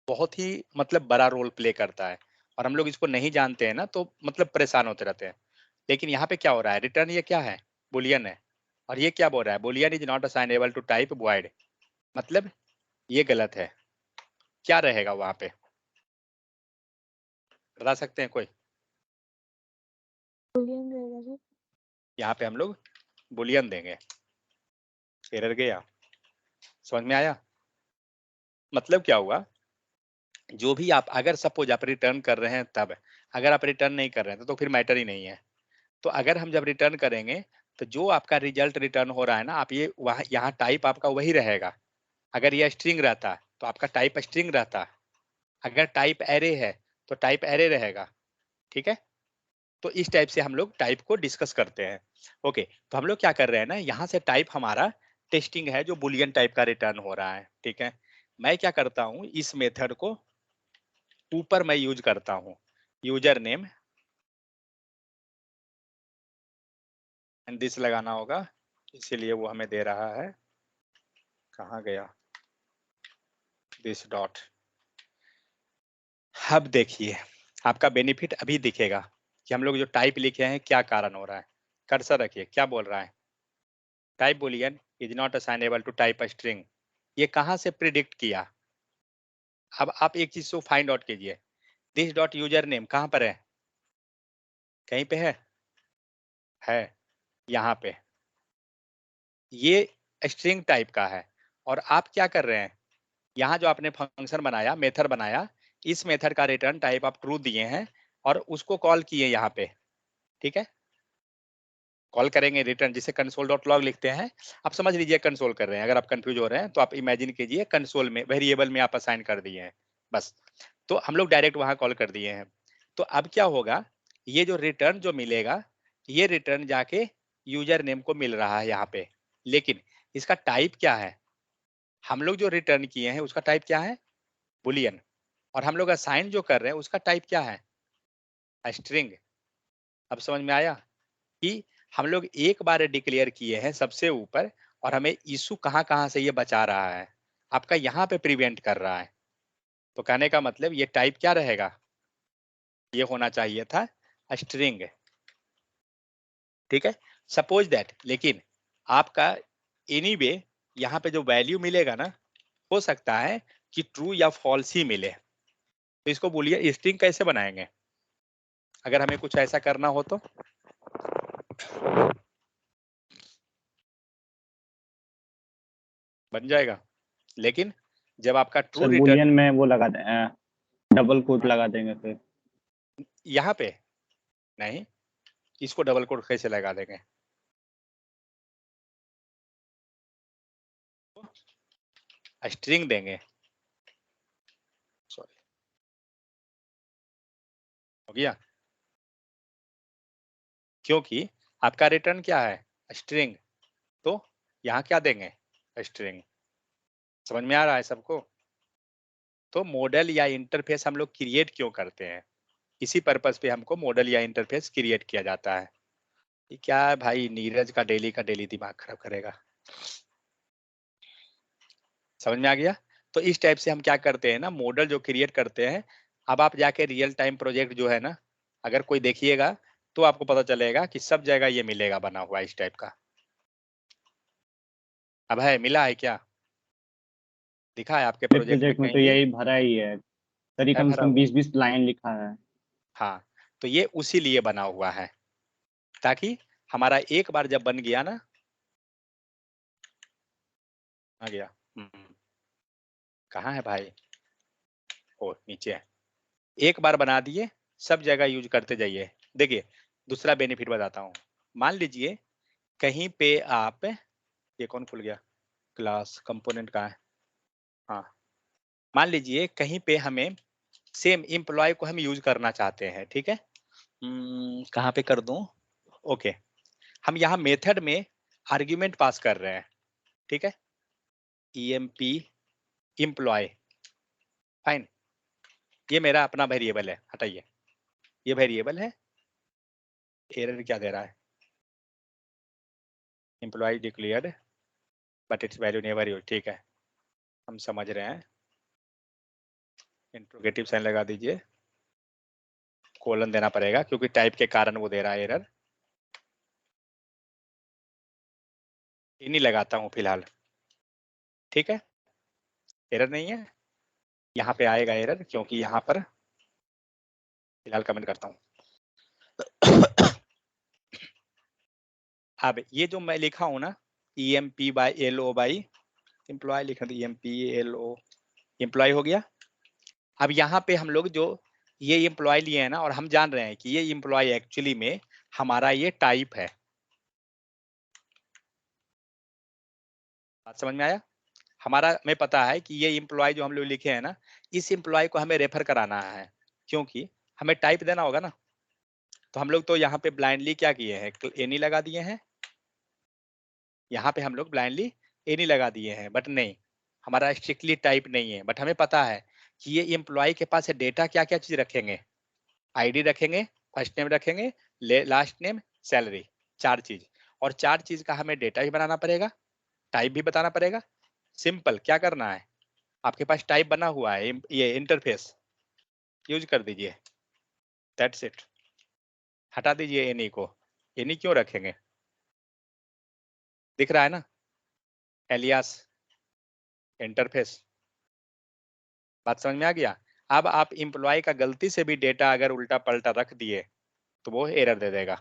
बहुत ही मतलब बड़ा रोल प्ले करता है, और हम लोग इसको नहीं जानते हैं ना तो मतलब परेशान होते रहते हैं। लेकिन यहाँ पे क्या हो रहा है, रिटर्न ये क्या है, बुलियन है, और ये क्या बोल रहा है, boolean is not assignable to type void, मतलब ये गलत है। क्या रहेगा वहां पे, बता सकते हैं कोई? बुलियन रहेगा सर। यहाँ पे हम लोग बुलियन देंगे। एरर गया, समझ में आया? मतलब क्या हुआ, जो भी आप अगर सपोज आप रिटर्न कर रहे हैं तब, अगर आप रिटर्न नहीं कर रहे हैं तो फिर मैटर ही नहीं है। तो अगर हम जब रिटर्न करेंगे तो जो आपका रिजल्ट रिटर्न हो रहा है ना, आप ये वहाँ यहाँ टाइप आपका वही रहेगा। अगर ये स्ट्रिंग रहता तो आपका टाइप स्ट्रिंग रहता, अगर टाइप एरे है तो टाइप एरे रहेगा। ठीक है, तो इस टाइप से हम लोग टाइप को डिस्कस करते हैं। ओके, तो हम लोग क्या कर रहे हैं ना, यहाँ से टाइप हमारा टेस्टिंग है जो बुलियन टाइप का रिटर्न हो रहा है। ठीक है, मैं क्या करता हूँ, इस मेथड को ऊपर मैं यूज करता हूँ, यूजर नेम एंड दिस लगाना होगा, इसीलिए वो हमें दे रहा है, कहाँ गया दिस डॉट। अब देखिए आपका बेनिफिट अभी दिखेगा कि हम लोग जो टाइप लिखे हैं क्या कारण हो रहा है। कर्सर रखिए, क्या बोल रहा है, type boolean is not assignable to type string. ये कहाँ से प्रिडिक्ट किया? अब आप एक चीज को फाइंड आउट कीजिए, दिस डॉट यूजर नेम कहाँ पर है, कहीं पे है यहाँ पे, ये स्ट्रिंग टाइप का है। और आप क्या कर रहे हैं, यहाँ जो आपने फंक्शन बनाया, मेथड बनाया, इस मेथड का रिटर्न टाइप आप ट्रू दिए हैं और उसको कॉल किए यहाँ पे। ठीक है, कॉल करेंगे रिटर्न, जिसे कंसोल डॉट लॉग लिखते हैं। आप समझ लीजिए कंसोल कर रहे हैं, अगर आप कंफ्यूज हो रहे हैं तो आप इमेजिन कीजिए कंसोल में वेरिएबल में आप असाइन कर दिए हैं बस। तो हम लोग डायरेक्ट वहां कॉल कर दिए हैं। तो अब क्या होगा, ये जो रिटर्न जो मिलेगा, ये रिटर्न जाके यूजर नेम को मिल रहा है यहाँ पे, लेकिन इसका टाइप क्या है, हम लोग जो रिटर्न किए हैं उसका टाइप क्या है, बुलियन, और हम लोग असाइन जो कर रहे हैं उसका टाइप क्या है, स्ट्रिंग। अब समझ में आया कि हम लोग एक बार डिक्लेयर किए हैं सबसे ऊपर, और हमें इशू कहाँ कहाँ से ये बचा रहा है, आपका यहाँ पे प्रिवेंट कर रहा है। तो कहने का मतलब ये टाइप क्या रहेगा, ये होना चाहिए था स्ट्रिंग। ठीक है, सपोज दैट, लेकिन आपका एनीवे यहाँ पे जो वैल्यू मिलेगा ना, हो सकता है कि ट्रू या फॉल्स ही मिले। तो इसको बोलिए स्ट्रिंग कैसे बनाएंगे, अगर हमें कुछ ऐसा करना हो तो बन जाएगा, लेकिन जब आपका ट्रू सर रिटर्न, बुलियन में वो लगा दें, डबल कोट लगा देंगे फिर। यहाँ पे नहीं, इसको डबल कोट कैसे लगा देंगे, स्ट्रिंग देंगे, सॉरी हो गया, क्योंकि आपका रिटर्न क्या है, स्ट्रिंग। तो यहाँ क्या देंगे, स्ट्रिंग। समझ में आ रहा है सबको? तो मॉडल या इंटरफेस हम लोग क्रिएट क्यों करते हैं, इसी पर्पस पे हमको मॉडल या इंटरफेस क्रिएट किया जाता है। ये क्या है भाई, नीरज का डेली दिमाग खराब करेगा। समझ में आ गया? तो इस टाइप से हम क्या करते हैं ना, मॉडल जो क्रिएट करते हैं। अब आप जाके रियल टाइम प्रोजेक्ट जो है ना, अगर कोई देखिएगा तो आपको पता चलेगा कि सब जगह ये मिलेगा बना हुआ इस टाइप का। अब है, मिला है क्या, दिखा है आपके मेरे प्रोजेक्ट में प्रोजेक्ट में कहीं तो भी यही भरा ही है सर, ये है कम से भरा कम हुआ? 20-20 लाइन लिखा है। हाँ, तो ये उसी लिए बना हुआ है, ताकि हमारा एक बार जब बन गया ना, आ गया, कहाँ है भाई, ओ नीचे है, एक बार बना दिए सब जगह यूज करते जाइए। देखिए दूसरा बेनिफिट बताता हूँ, मान लीजिए कहीं पे आप, ये कौन खुल गया, क्लास कंपोनेंट का है, हाँ, मान लीजिए कहीं पे हमें सेम एम्प्लॉय को हम यूज करना चाहते हैं। ठीक है, कहाँ पे कर दूं, ओके, हम यहाँ मेथड में आर्ग्यूमेंट पास कर रहे हैं। ठीक है, emp एम्प्लॉय, फाइन, ये मेरा अपना वेरिएबल है, हटाइए, ये वेरिएबल है, एरर क्या दे रहा है, employee declared but its value never use, ठीक है, हम समझ रहे हैं। इंट्रोगेटिव साइन लगा दीजिए, कोलन देना पड़ेगा क्योंकि टाइप के कारण वो दे रहा है एरर। इन्हीं लगाता हूँ फिलहाल, ठीक है, एरर नहीं है, यहाँ पे आएगा एरर क्योंकि यहाँ पर फिलहाल कमेंट करता हूँ। अब ये जो मैं लिखा हूँ ना, EMP/LO बाई एम्प्लॉय लिखा था, EMP/LO एम्प्लॉय हो गया। अब यहाँ पे हम लोग जो ये एम्प्लॉय लिए हैं ना, और हम जान रहे हैं कि ये एम्प्लॉय एक्चुअली में हमारा ये टाइप है। बात समझ में आया? हमारा हमें पता है कि ये एम्प्लॉय जो हम लोग लिखे हैं ना, इस एम्प्लॉय को हमें रेफर कराना है क्योंकि हमें टाइप देना होगा ना। तो हम लोग तो यहाँ पे ब्लाइंडली क्या किए हैं, एनी लगा दिए हैं। यहाँ पे हम लोग ब्लाइंडली एनी लगा दिए हैं, बट नहीं, हमारा स्ट्रिक्टली टाइप नहीं है। बट हमें पता है कि ये एम्प्लॉय के पास डेटा क्या क्या चीज रखेंगे, आईडी रखेंगे, फर्स्ट नेम रखेंगे, लास्ट नेम, सैलरी, 4 चीज। और 4 चीज का हमें डेटा भी बनाना पड़ेगा, टाइप भी बताना पड़ेगा। सिंपल, क्या करना है, आपके पास टाइप बना हुआ है, ये इंटरफेस यूज कर दीजिए, दैट्स इट। हटा दीजिए एनी को, एनी क्यों रखेंगे, दिख रहा है ना, एलियास इंटरफेस। बात समझ में आ गया? अब आप एम्प्लॉय का गलती से भी डेटा अगर उल्टा पलटा रख दिए तो वो एरर दे देगा।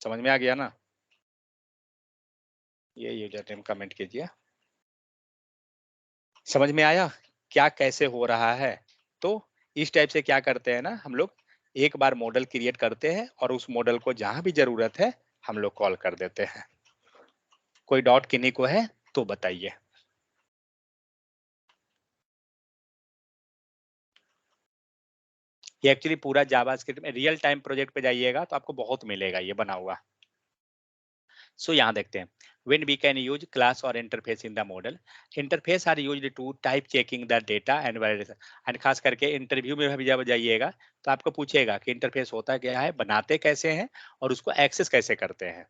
समझ में आ गया ना? ये यूजर नेम कमेंट कीजिए। समझ में आया क्या कैसे हो रहा है? तो इस टाइप से क्या करते हैं ना हम लोग, एक बार मॉडल क्रिएट करते हैं और उस मॉडल को जहां भी जरूरत है हम लोग कॉल कर देते हैं। कोई डाउट किन्हीं को है तो बताइए। ये एक्चुअली पूरा जावास्क्रिप्ट में रियल टाइम प्रोजेक्ट पे जाइएगा तो आपको बहुत मिलेगा ये बना हुआ। सो यहाँ देखते हैं, when we can use class or interface in the model, interface are used to type checking the data and validation। and खास करके इंटरव्यू में भी जब जाइएगा तो आपको पूछेगा कि इंटरफेस होता क्या है, बनाते कैसे हैं और उसको एक्सेस कैसे करते हैं।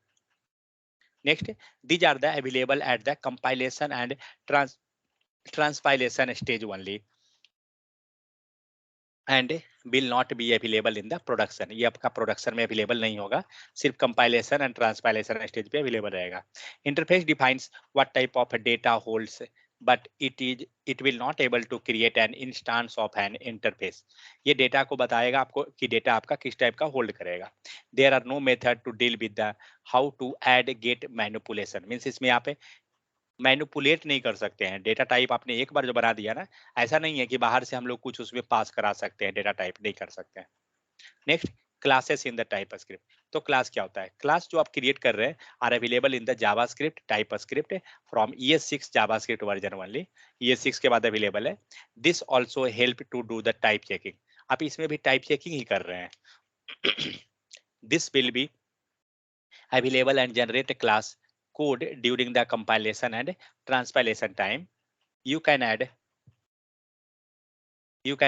Next, these are the available at the compilation and transpilation stage only and will not be available in the production. ये आपका प्रोडक्शन में अवेलेबल नहीं होगा, सिर्फ कंपाइलेशन एंड ट्रांसपाइलेशन स्टेज पे अवेलेबल रहेगा। Interface defines what type of data holds but it will not able to create an instance of an interface. ये data को बताएगा आपको कि डेटा आपका किस टाइप का होल्ड करेगा। There are no method to deal with the how to add get manipulation, means इसमें यहाँ पे मैनिपुलेट नहीं कर सकते हैं। डेटा टाइप आपने एक बार जो बना दिया ना, ऐसा नहीं है कि बाहर से हम लोग कुछ उसमें पास करा सकते हैं, डेटा टाइप नहीं कर सकते हैं। Next, classes in the type script. तो क्लास क्या होता है? क्लास जो आप क्रिएट कर रहे हैं are available in the JavaScript TypeScript from ES6 JavaScript version only. ES6 के बाद अवेलेबल है। This also help to do the type checking. आप इसमें भी टाइप चेकिंग ही कर रहे हैं। This will be available and generate a class code during the compilation and transpilation time. You can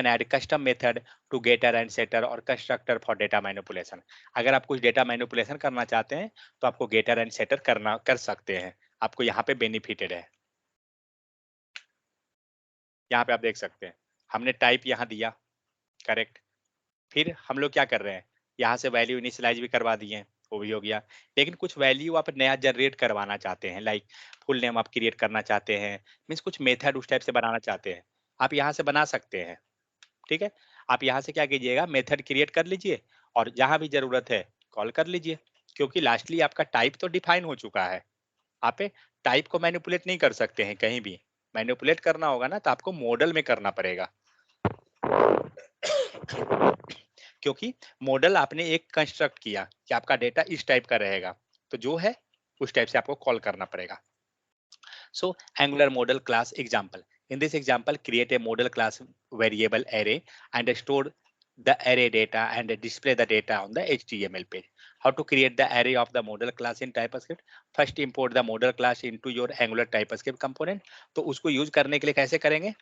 add custom method to getter and setter और constructor for data manipulation। अगर आप कुछ डेटा मैनिपुलेशन करना चाहते हैं तो आपको getter and setter कर सकते हैं, आपको यहाँ पे बेनिफिटेड है। यहाँ पे आप देख सकते हैं हमने टाइप यहाँ दिया, करेक्ट। फिर हम लोग क्या कर रहे हैं, यहाँ से वैल्यू इनिशियलाइज भी करवा दिए हैं, वो भी हो गया। लेकिन कुछ वैल्यू आप नया जनरेट करवाना चाहते हैं, लाइक फुल नेम आप क्रिएट करना चाहते हैं, मीन्स कुछ मेथड उस टाइप से बनाना चाहते हैं, आप यहाँ से बना सकते हैं। ठीक है, आप यहाँ से क्या कीजिएगा, मेथड क्रिएट कर लीजिए और जहाँ भी जरूरत है कॉल कर लीजिए, क्योंकि लास्टली आपका टाइप तो डिफाइन हो चुका है। आप टाइप को मैनिपुलेट नहीं कर सकते हैं, कहीं भी मैनिपुलेट करना होगा ना तो आपको मॉडल में करना पड़ेगा, क्योंकि मॉडल आपने एक कंस्ट्रक्ट किया कि आपका डेटा इस टाइप का रहेगा, तो जो है उस टाइप से आपको कॉल करना पड़ेगा। So Angular model class example. In this example, create a model class variable array and store the array data and display the data on the HTML page. How to create the array of the model class in TypeScript? First import the model class into your Angular TypeScript component. तो उसको use करने के लिए कैसे करेंगे?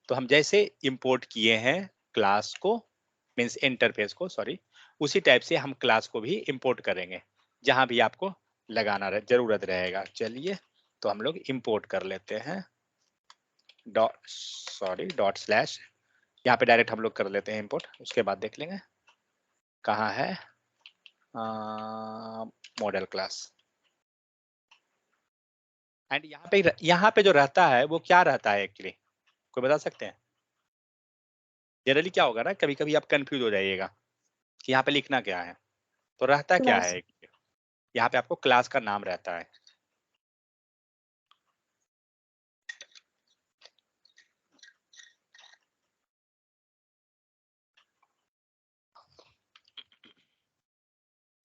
तो हम जैसे import किए हैं क्लास को, मीन्स इंटरफेस को, सॉरी, उसी टाइप से हम क्लास को भी import करेंगे जहां भी आपको लगाना जरूरत रहेगा। चलिए, तो हम लोग इंपोर्ट कर लेते हैं डॉट स्लैश, यहाँ पे डायरेक्ट हम लोग कर लेते हैं इंपोर्ट, उसके बाद देख लेंगे कहाँ है मॉडल क्लास। एंड यहाँ पे जो रहता है वो क्या रहता है एक्चुअली, कोई बता सकते हैं? जनरली क्या होगा ना, कभी कभी आप कंफ्यूज हो जाइएगा कि यहाँ पे लिखना क्या है, तो रहता क्या क्लास। है यहाँ पे आपको क्लास का नाम रहता है।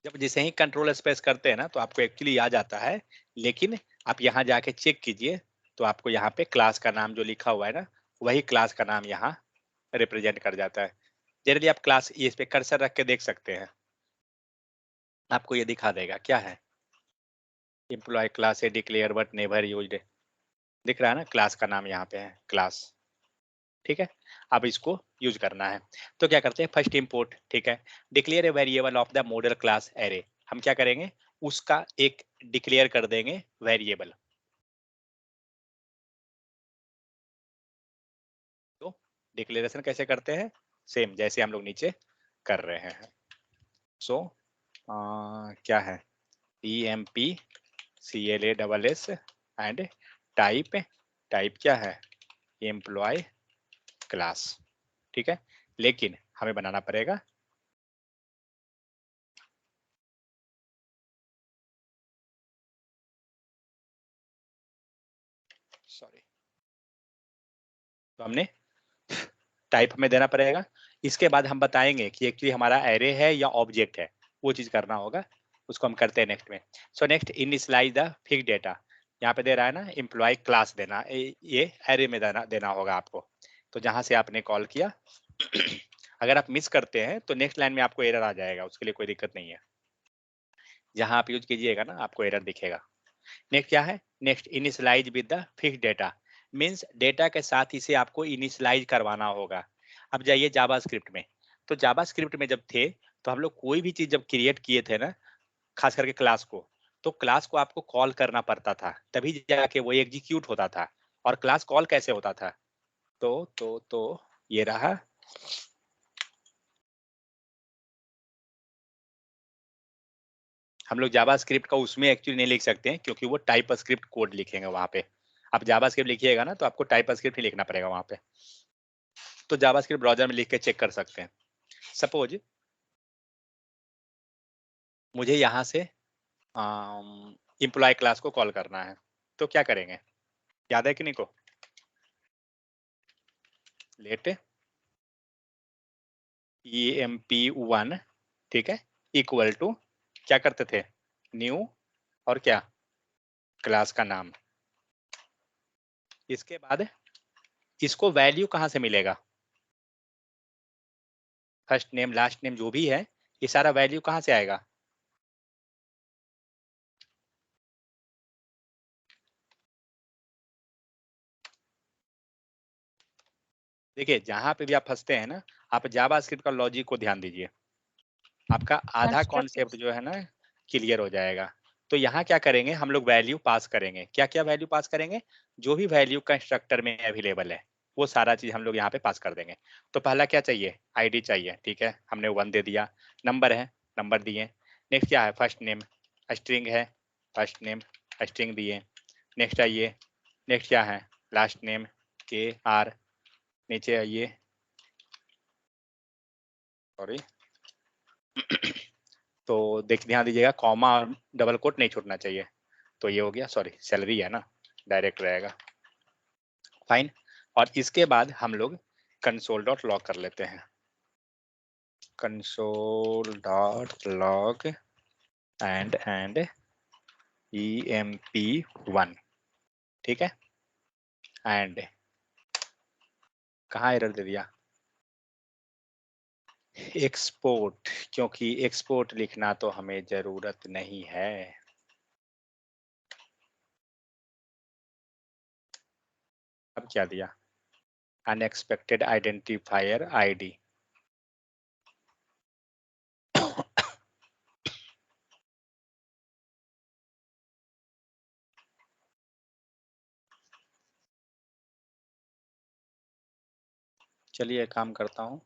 जब जैसे ही कंट्रोल स्पेस करते हैं ना तो आपको एक्चुअली आ जाता है, लेकिन आप यहाँ जाके चेक कीजिए तो आपको यहाँ पे क्लास का नाम जो लिखा हुआ है ना, वही क्लास का नाम यहाँ रिप्रेजेंट कर जाता है। जनरली आप क्लास ये इस पे कर्सर रख के देख सकते हैं, आपको ये दिखा देगा क्या है, एम्प्लॉय क्लास है डिक्लेयर बट नेवर यूज्ड, दिख रहा है ना, क्लास का नाम यहाँ पे है क्लास। ठीक है, अब इसको यूज करना है तो क्या करते हैं, फर्स्ट इंपोर्ट, ठीक है, declare a variable of the model class array. हम क्या करेंगे, उसका एक डिक्लेयर कर देंगे वेरिएबल। तो डिक्लेरेशन कैसे करते हैं, सेम जैसे हम लोग नीचे कर रहे हैं। सो क्या है, EMP CLASS and type, type क्या है, एम्प्लॉय क्लास। ठीक है, लेकिन हमें बनाना पड़ेगा सॉरी, तो हमने टाइप हमें देना पड़ेगा। इसके बाद हम बताएंगे कि एक्चुअली हमारा एरे है या ऑब्जेक्ट है, वो चीज करना होगा, उसको हम करते हैं नेक्स्ट में। So next initialize the fix data, यहाँ पे दे रहा है ना एम्प्लॉय क्लास देना, ये एरे में देना होगा आपको। तो जहां से आपने कॉल किया अगर आप मिस करते हैं तो नेक्स्ट लाइन में आपको एरर आ जाएगा, उसके लिए कोई दिक्कत नहीं है, जहां आप यूज कीजिएगा ना आपको एरर दिखेगा। नेक्स्ट क्या है, next initialize with the fix data, means data के साथ इसे आपको इनिशियलाइज करवाना होगा। अब जाइए जावास्क्रिप्ट में, तो जावास्क्रिप्ट में जब थे तो हम लोग कोई भी चीज जब क्रिएट किए थे ना, खास करके क्लास को, तो क्लास को आपको कॉल करना पड़ता था तभी जाके वो एग्जीक्यूट होता था। और क्लास कॉल कैसे होता था, तो ये रहा, हम लोग जावास्क्रिप्ट का उसमें एक्चुअली नहीं लिख सकते हैं क्योंकि वो टाइप स्क्रिप्ट कोड लिखेंगे वहां पे। आप जावास्क्रिप्ट लिखिएगा ना तो आपको टाइप स्क्रिप्ट ही लिखना पड़ेगा वहां पे, तो जावास्क्रिप्ट ब्राउजर में लिख के चेक कर सकते हैं। सपोज मुझे यहाँ से इम्प्लॉय क्लास को कॉल करना है, तो क्या करेंगे, याद है कि नहीं को, लेट EMP1, ठीक है, इक्वल टू क्या करते थे, न्यू और क्या, क्लास का नाम। इसके बाद इसको वैल्यू कहाँ से मिलेगा, फर्स्ट नेम लास्ट नेम जो भी है, ये सारा वैल्यू कहाँ से आएगा, देखिए जहां पे भी आप फंसते हैं ना, आप जावास्क्रिप्ट का लॉजिक को ध्यान दीजिए, आपका आधा कंस्ट्रक्ट। कॉन्सेप्ट जो है ना क्लियर हो जाएगा। तो यहाँ क्या करेंगे, हम लोग वैल्यू पास करेंगे, क्या क्या वैल्यू पास करेंगे, जो भी वैल्यू कंस्ट्रक्टर में अवेलेबल है वो सारा चीज हम लोग यहाँ पे पास कर देंगे। तो पहला क्या चाहिए, आईडी चाहिए, ठीक है, हमने 1 दे दिया, नंबर है, नंबर दिए। नेक्स्ट क्या है, फर्स्ट नेम, स्ट्रिंग है, फर्स्ट नेम स्ट्रिंग दिए। नेक्स्ट आइए, नेक्स्ट क्या है, लास्ट नेम KR, नीचे आइए, सॉरी तो देख ध्यान दीजिएगा कॉमा और डबल कोट नहीं छूटना चाहिए। तो ये हो गया, सॉरी सैलरी है ना, डायरेक्ट रहेगा, फाइन। और इसके बाद हम लोग कंसोल डॉट लॉग कर लेते हैं, console dot log and EMP1, ठीक है, एंड कहाँ एरर दे दिया, एक्सपोर्ट, क्योंकि एक्सपोर्ट लिखना तो हमें जरूरत नहीं है। अब क्या दिया, अनएक्सपेक्टेड आइडेंटिफायर ID, चलिए एक काम करता हूँ,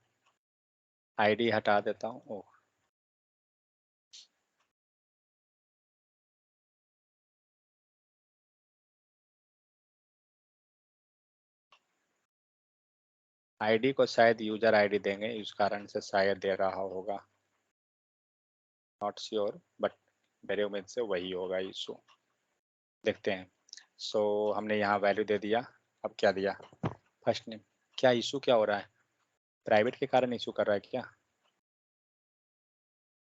आईडी हटा देता हूँ। ओह, आईडी को शायद यूजर आईडी देंगे, इस कारण से शायद दे रहा होगा, नॉट श्योर, बट मेरे उम्मीद से वही होगा इशू। देखते हैं। सो हमने यहाँ वैल्यू दे दिया। अब क्या दिया? First name. क्या इशू क्या हो रहा है? प्राइवेट के कारण इशू कर रहा है क्या?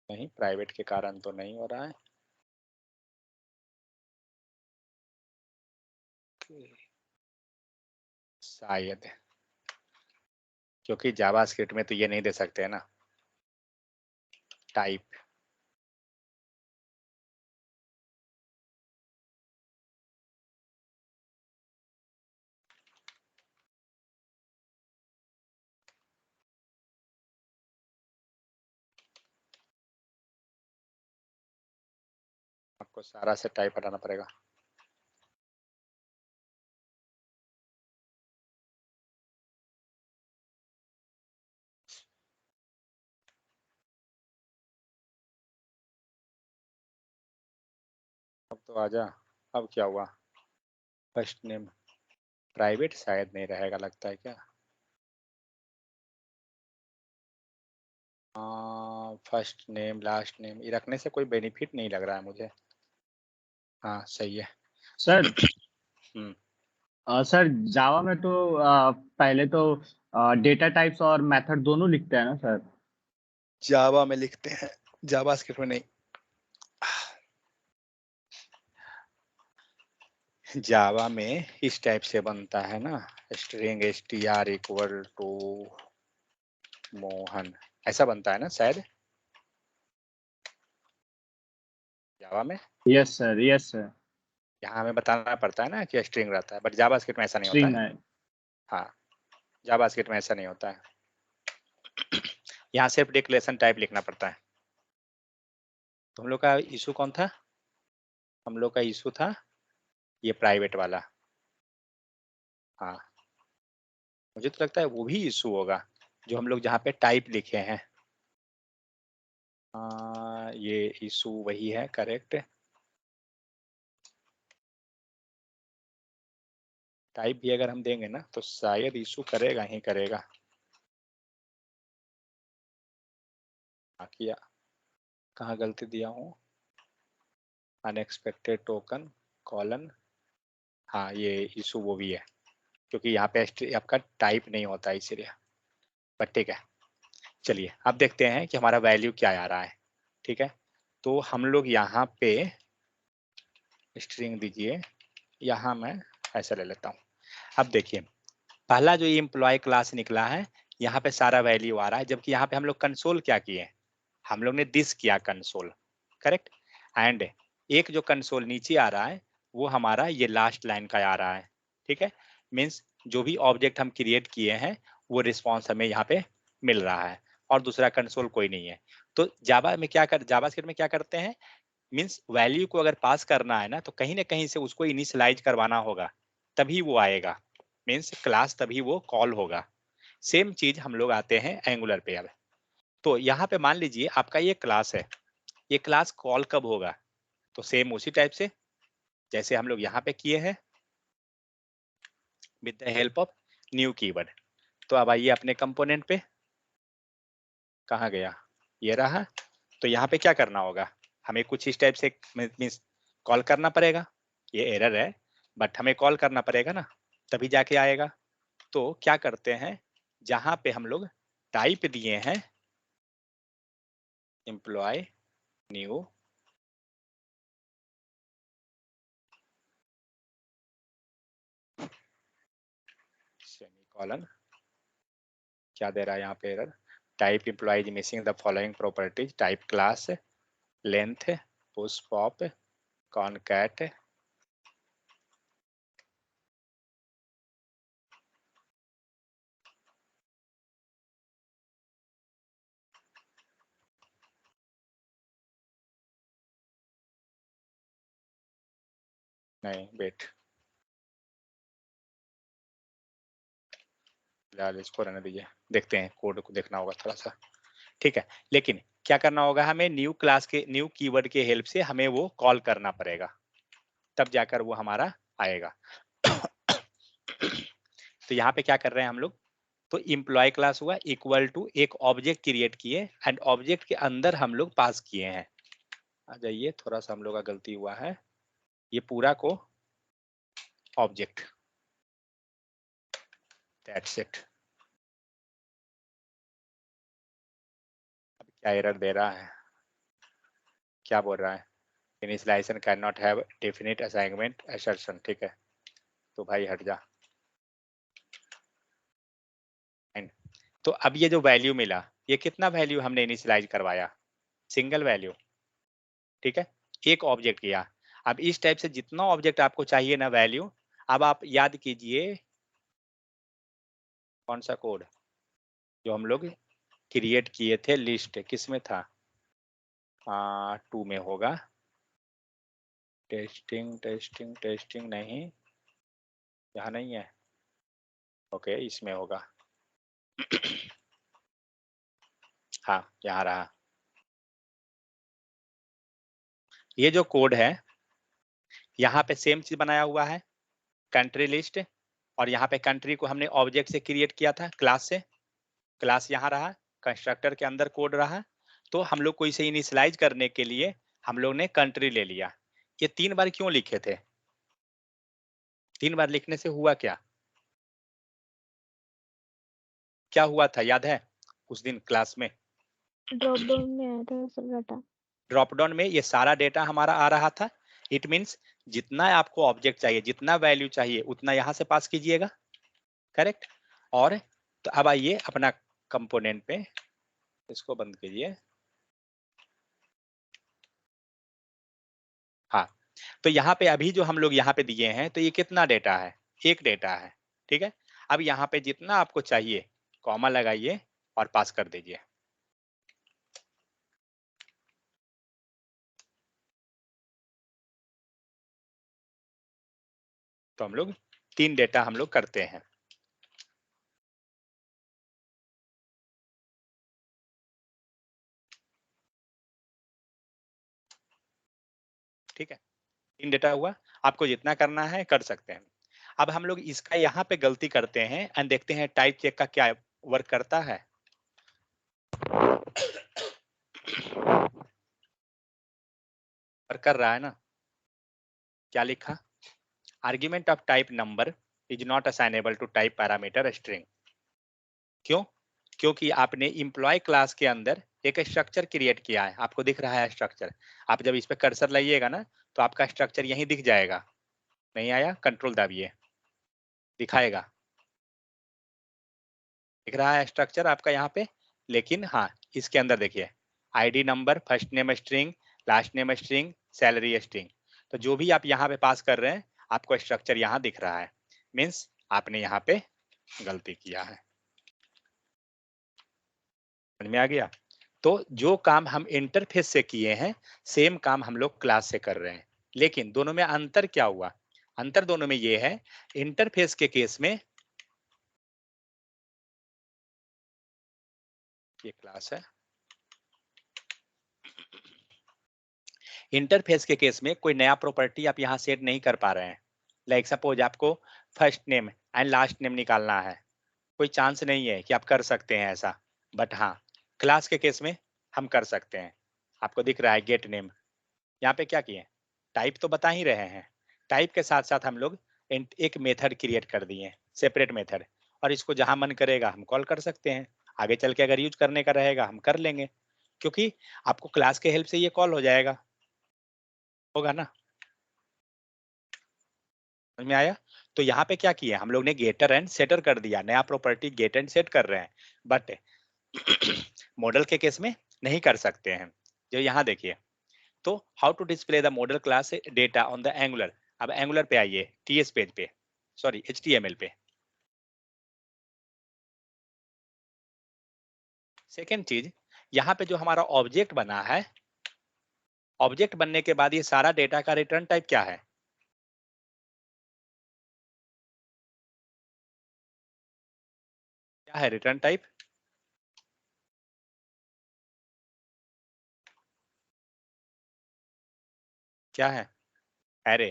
नहीं, प्राइवेट के कारण तो नहीं हो रहा है। शायद, क्योंकि जावास्क्रिप्ट में तो ये नहीं दे सकते है ना, टाइप। आपको सारा से टाइप हटाना पड़ेगा। अब तो आजा। अब क्या हुआ? फर्स्ट नेम प्राइवेट शायद नहीं रहेगा, लगता है क्या? फर्स्ट नेम लास्ट नेम ये रखने से कोई बेनिफिट नहीं लग रहा है मुझे। हाँ सही है। सर हम्म, सर जावा में तो पहले तो डेटा टाइप्स और मेथड दोनों लिखते हैं ना सर? जावा में लिखते हैं, जावास्क्रिप्ट में नहीं। जावा में इस टाइप से बनता है ना, string str equal to Mohan, ऐसा बनता है ना शायद जावा में। Yes sir, yes sir. यहाँ हमें बताना पड़ता है ना कि स्ट्रिंग रहता है, बट जावास्क्रिप्ट में ऐसा नहीं होता स्ट्रिंग है। है। हाँ, जावास्क्रिप्ट में ऐसा नहीं होता है। यहाँ सिर्फ डिक्लेरेशन टाइप लिखना पड़ता है। तो हम लोग का इशू कौन था? हम लोग का इशू था ये प्राइवेट वाला। हाँ, मुझे तो लगता है वो भी इशू होगा जो हम लोग जहाँ पे टाइप लिखे हैं। ये इशू वही है, करेक्ट। टाइप भी अगर हम देंगे ना तो शायद इशू करेगा ही करेगा। किया, कहाँ गलती दिया हूँ? Unexpected token colon. हाँ, ये इशू वो भी है क्योंकि यहाँ पे आपका टाइप नहीं होता है इसीलिए। बट ठीक है, चलिए अब देखते हैं कि हमारा वैल्यू क्या आ रहा है। ठीक है, तो हम लोग यहाँ पे स्ट्रिंग दीजिए, यहाँ मैं ऐसा ले लेता हूँ। अब देखिए, पहला जो ये एम्प्लॉय क्लास निकला है, यहाँ पे सारा वैल्यू आ रहा है, जबकि यहाँ पे हम लोग कंसोल क्या किए? हम लोग ने दिस किया कंसोल, करेक्ट। एंड एक जो कंसोल नीचे आ रहा है वो हमारा ये लास्ट लाइन का आ रहा है। ठीक है, मीन्स जो भी ऑब्जेक्ट हम क्रिएट किए हैं वो रिस्पॉन्स हमें यहाँ पे मिल रहा है, और दूसरा कंसोल कोई नहीं है। तो जावास्क्रिप्ट में क्या करते हैं, मीन्स वैल्यू को अगर पास करना है ना कहीं से उसको इनिशियलाइज करवाना होगा, तभी वो आएगा, मीन्स क्लास तभी वो कॉल होगा। सेम चीज हम लोग आते हैं एंगुलर पे। अब तो यहाँ पे मान लीजिए आपका ये क्लास है, ये क्लास कॉल कब होगा? तो सेम उसी टाइप से जैसे हम लोग यहाँ पे किए हैं, with the help of new keyword. तो अब आइए अपने कंपोनेंट पे, कहाँ गया? ये रहा। तो यहाँ पे क्या करना होगा? हमें कुछ इस टाइप से मीन्स कॉल करना पड़ेगा। ये एरर है बट हमें कॉल करना पड़ेगा ना, तभी जाके आएगा। तो क्या करते हैं, जहाँ पे हम लोग टाइप दिए हैं एम्प्लॉय न्यू, सेमीकोलन, क्या दे रहा है यहाँ पे error? Type employ is missing the following properties, type class, length, push pop, concat. नहीं वेट, फिलहाल इसको रहने दीजिए, देखते हैं कोड को देखना होगा थोड़ा सा, ठीक है। लेकिन क्या करना होगा, हमें न्यू क्लास के न्यू कीवर्ड के हेल्प से हमें वो कॉल करना पड़ेगा, तब जाकर वो हमारा आएगा। तो यहाँ पे क्या कर रहे हैं हम लोग, तो इम्प्लॉय क्लास हुआ इक्वल टू एक ऑब्जेक्ट क्रिएट किए एंड ऑब्जेक्ट के अंदर हम लोग पास किए हैं। आ जाइए, थोड़ा सा हम लोग का गलती हुआ है, ये पूरा को ऑब्जेक्ट, दैट्स इट। अब क्या एरर दे रहा है, क्या बोल रहा है, initialization can not have definite assignment assertion, ठीक है, तो भाई हट जा। Fine। तो अब ये जो वैल्यू मिला, ये कितना वैल्यू हमने इनिशियलाइज करवाया, सिंगल वैल्यू, ठीक है, एक ऑब्जेक्ट किया। अब इस टाइप से जितना ऑब्जेक्ट आपको चाहिए ना वैल्यू, अब आप याद कीजिए कौन सा कोड जो हम लोग क्रिएट किए थे, लिस्ट किस में था, 2 में होगा, टेस्टिंग टेस्टिंग टेस्टिंग नहीं, यहाँ नहीं है, ओके इसमें होगा। हाँ यहाँ रहा, ये जो कोड है यहाँ पे सेम चीज बनाया हुआ है, कंट्री लिस्ट, और यहाँ पे कंट्री को हमने ऑब्जेक्ट से क्रिएट किया था क्लास से, क्लास यहाँ रहा, कंस्ट्रक्टर के अंदर कोड रहा, तो हम लोग को इसे इनिशियलाइज करने के लिए हम लोग ने कंट्री ले लिया। ये 3 बार क्यों लिखे थे, 3 बार लिखने से हुआ क्या, क्या हुआ था याद है उस दिन क्लास में, ड्रॉप डाउन में आया था सब डाटा। ड्रॉप डाउन में ये सारा डेटा हमारा आ रहा था, इट मीन्स जितना आपको ऑब्जेक्ट चाहिए, जितना वैल्यू चाहिए उतना यहाँ से पास कीजिएगा, करेक्ट। और तो अब आइए अपना कंपोनेंट पे, इसको बंद कीजिए, हाँ, तो यहाँ पे अभी जो हम लोग यहाँ पे दिए हैं, तो ये कितना डेटा है, एक डेटा है, ठीक है। अब यहाँ पे जितना आपको चाहिए कॉमा लगाइए और पास कर दीजिए, तो हम लोग 3 डेटा हम लोग करते हैं, ठीक है, 3 डेटा हुआ, आपको जितना करना है कर सकते हैं। अब हम लोग इसका यहाँ पे गलती करते हैं एंड देखते हैं टाइप चेक का क्या वर्क करता है। वर्क कर रहा है ना, क्या लिखा, argument of type number is not assignable to type parameter string, क्यों, क्योंकि आपने इम्प्लॉय क्लास के अंदर एक स्ट्रक्चर क्रिएट किया है, आपको दिख रहा है स्ट्रक्चर, आप जब इस पे कर्सर लाइएगा ना तो आपका स्ट्रक्चर यहीं दिख जाएगा, नहीं आया कंट्रोल दबाइए, दिखाएगा, दिख रहा है स्ट्रक्चर आपका यहाँ पे। लेकिन हाँ, इसके अंदर देखिए, ID number, first name string, last name string, salary string, तो जो भी आप यहाँ पे पास कर रहे हैं आपको स्ट्रक्चर यहाँ दिख रहा है, मीन्स आपने यहाँ पे गलती किया है, समझ में आ गया। तो जो काम हम इंटरफेस से किए हैं सेम काम हम लोग क्लास से कर रहे हैं, लेकिन दोनों में अंतर क्या हुआ, अंतर दोनों में ये है, इंटरफेस के केस में, ये क्लास है, इंटरफेस के केस में कोई नया प्रॉपर्टी आप यहाँ सेट नहीं कर पा रहे हैं, लाइक सपोज आपको first name and last name निकालना है, कोई चांस नहीं है कि आप कर सकते हैं ऐसा, बट हाँ क्लास के केस में हम कर सकते हैं। आपको दिख रहा है गेट नेम, यहाँ पे क्या किए, टाइप तो बता ही रहे हैं, टाइप के साथ साथ हम लोग एक मेथड क्रिएट कर दिए, सेपरेट मेथड, और इसको जहां मन करेगा हम कॉल कर सकते हैं, आगे चल के अगर यूज करने का रहेगा हम कर लेंगे, क्योंकि आपको क्लास के हेल्प से ये कॉल हो जाएगा, होगा ना, समझ में आया। तो यहाँ पे क्या किया हम लोग ने, गेटर एंड सेटर कर दिया, नया प्रॉपर्टी गेट एंड सेट कर रहे हैं, बट मॉडल के केस में नहीं कर सकते हैं। जो यहाँ देखिए, तो how to display the model class data on the Angular, अब एंगुलर पे आइए, टीएस पेज पे, सॉरी एचटीएमएल पे। सेकेंड चीज, यहाँ पे जो हमारा ऑब्जेक्ट बना है, ऑब्जेक्ट बनने के बाद ये सारा डेटा का रिटर्न टाइप क्या है, क्या है रिटर्न टाइप? क्या है? एरे।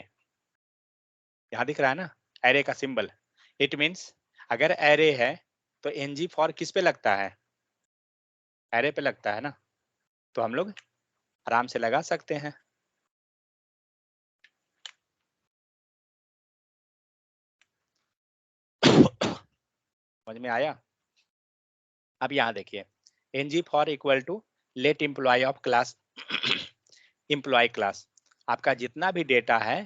यहाँ दिख रहा है ना एरे का सिंबल। इट मीन्स अगर एरे है तो एनजी फॉर किस पे लगता है? एरे पे लगता है ना, तो हम लोग आराम से लगा सकते हैं। समझ में आया? अब यहाँ देखिए NG for equal to let employ of class employ class. आपका जितना भी डेटा है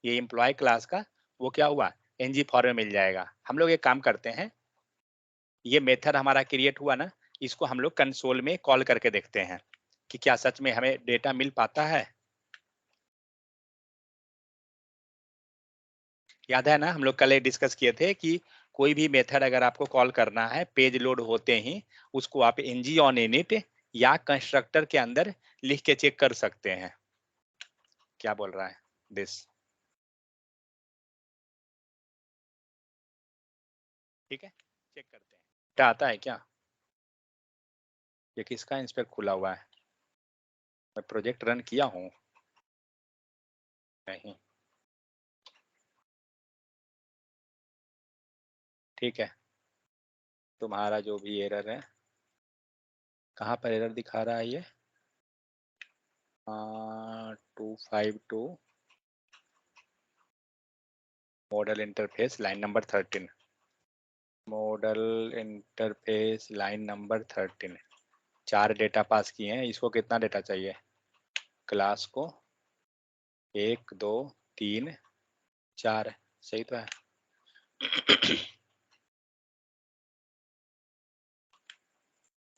ये एम्प्लॉय क्लास का, वो क्या हुआ एनजी फॉर में मिल जाएगा। हम लोग एक काम करते हैं, ये मेथड हमारा क्रिएट हुआ ना, इसको हम लोग कंसोल में कॉल करके देखते हैं कि क्या सच में हमें डेटा मिल पाता है। याद है ना हम लोग कल डिस्कस किए थे कि कोई भी मेथड अगर आपको कॉल करना है पेज लोड होते ही उसको आप एनजी ऑन इनिट या कंस्ट्रक्टर के अंदर लिख के चेक कर सकते हैं। क्या बोल रहा है दिस? ठीक है, चेक करते हैं क्या आता है। क्या ये किसका इंस्पेक्ट खुला हुआ है? मैं प्रोजेक्ट रन किया हूँ नहीं? ठीक है, तुम्हारा जो भी एरर है, कहाँ पर एरर दिखा रहा है ये? 252 model interface line number 13। Model interface line number 13 4 data pass किए हैं। इसको कितना डेटा चाहिए? क्लास को 1 2 3 4, सही तो है।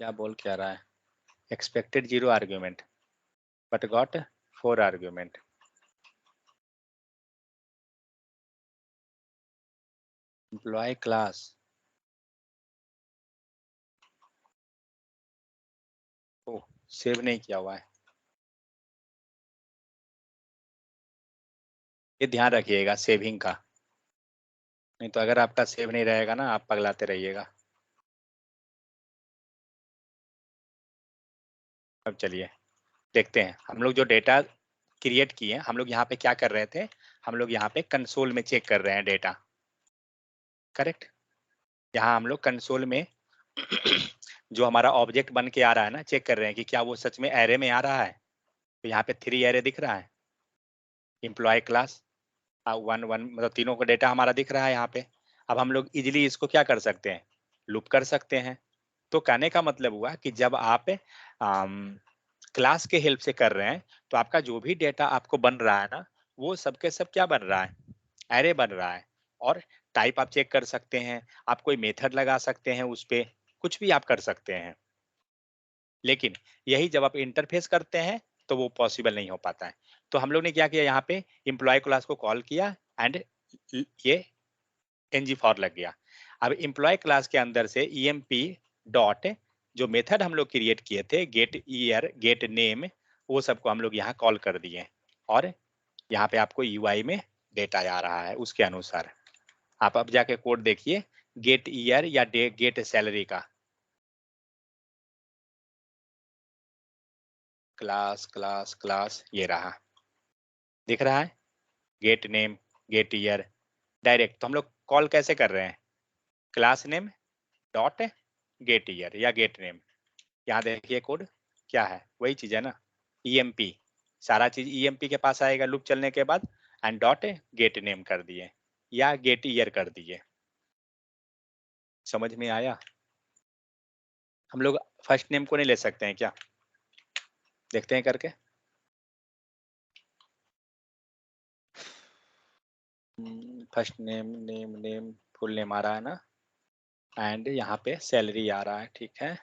क्या बोल क्या रहा है? Expected 0 argument but got 4 argument. Employ class ओ सेव नहीं किया हुआ है। ये ध्यान रखिएगा सेविंग का, नहीं तो अगर आपका सेव नहीं रहेगा ना आप पगलाते रहिएगा। अब चलिए देखते हैं हम लोग जो डेटा क्रिएट किए हम लोग यहाँ पे क्या कर रहे थे, हम लोग यहाँ पे कंसोल में चेक कर रहे हैं डेटा। करेक्ट, यहाँ हम लोग कंसोल में जो हमारा ऑब्जेक्ट बन के आ रहा है ना चेक कर रहे हैं कि क्या वो सच में एरे में आ रहा है। तो यहाँ पे 3 एरे दिख रहा है, एम्प्लॉय क्लास 1 1 मतलब तीनों का डेटा हमारा दिख रहा है यहाँ पे। अब हम लोग इजिली इसको क्या कर सकते हैं, लूप कर सकते हैं। तो कहने का मतलब हुआ कि जब आप क्लास के हेल्प से कर रहे हैं तो आपका जो भी डेटा आपको बन रहा है ना वो सबके सब क्या बन रहा है, एरे बन रहा है। और टाइप आप चेक कर सकते हैं, आप कोई मेथड लगा सकते हैं उस पे, कुछ भी आप कर सकते हैं। लेकिन यही जब आप इंटरफेस करते हैं तो वो पॉसिबल नहीं हो पाता है। तो हम लोग ने क्या किया यहाँ पे एम्प्लॉय क्लास को कॉल किया एंड ये एनजी फॉर लग गया। अब एम्प्लॉय क्लास के अंदर से ईएमपी डॉट जो मेथड हम लोग क्रिएट किए थे गेट ईयर गेट नेम वो सबको हम लोग यहाँ कॉल कर दिए और यहाँ पे आपको यूआई में डेटा आ रहा है उसके अनुसार। आप अब जाके कोड देखिए गेट ईयर या गेट सैलरी का। क्लास क्लास क्लास ये रहा, दिख रहा है gate name gate year direct. तो हम लोग कॉल कैसे कर रहे हैं, class name dot gate year या गेट नेम। यहाँ देखिए कोड क्या है, वही चीज है ना, ईएमपी। सारा चीज ईएमपी के पास आएगा लूप चलने के बाद एंड डॉट गेट नेम कर दिए या गेट ईयर कर दिए। समझ में आया? हम लोग फर्स्ट नेम को नहीं ले सकते हैं क्या, देखते हैं करके। First name name name full name आ रहा है ना एंड यहाँ पे सैलरी आ रहा है। ठीक है,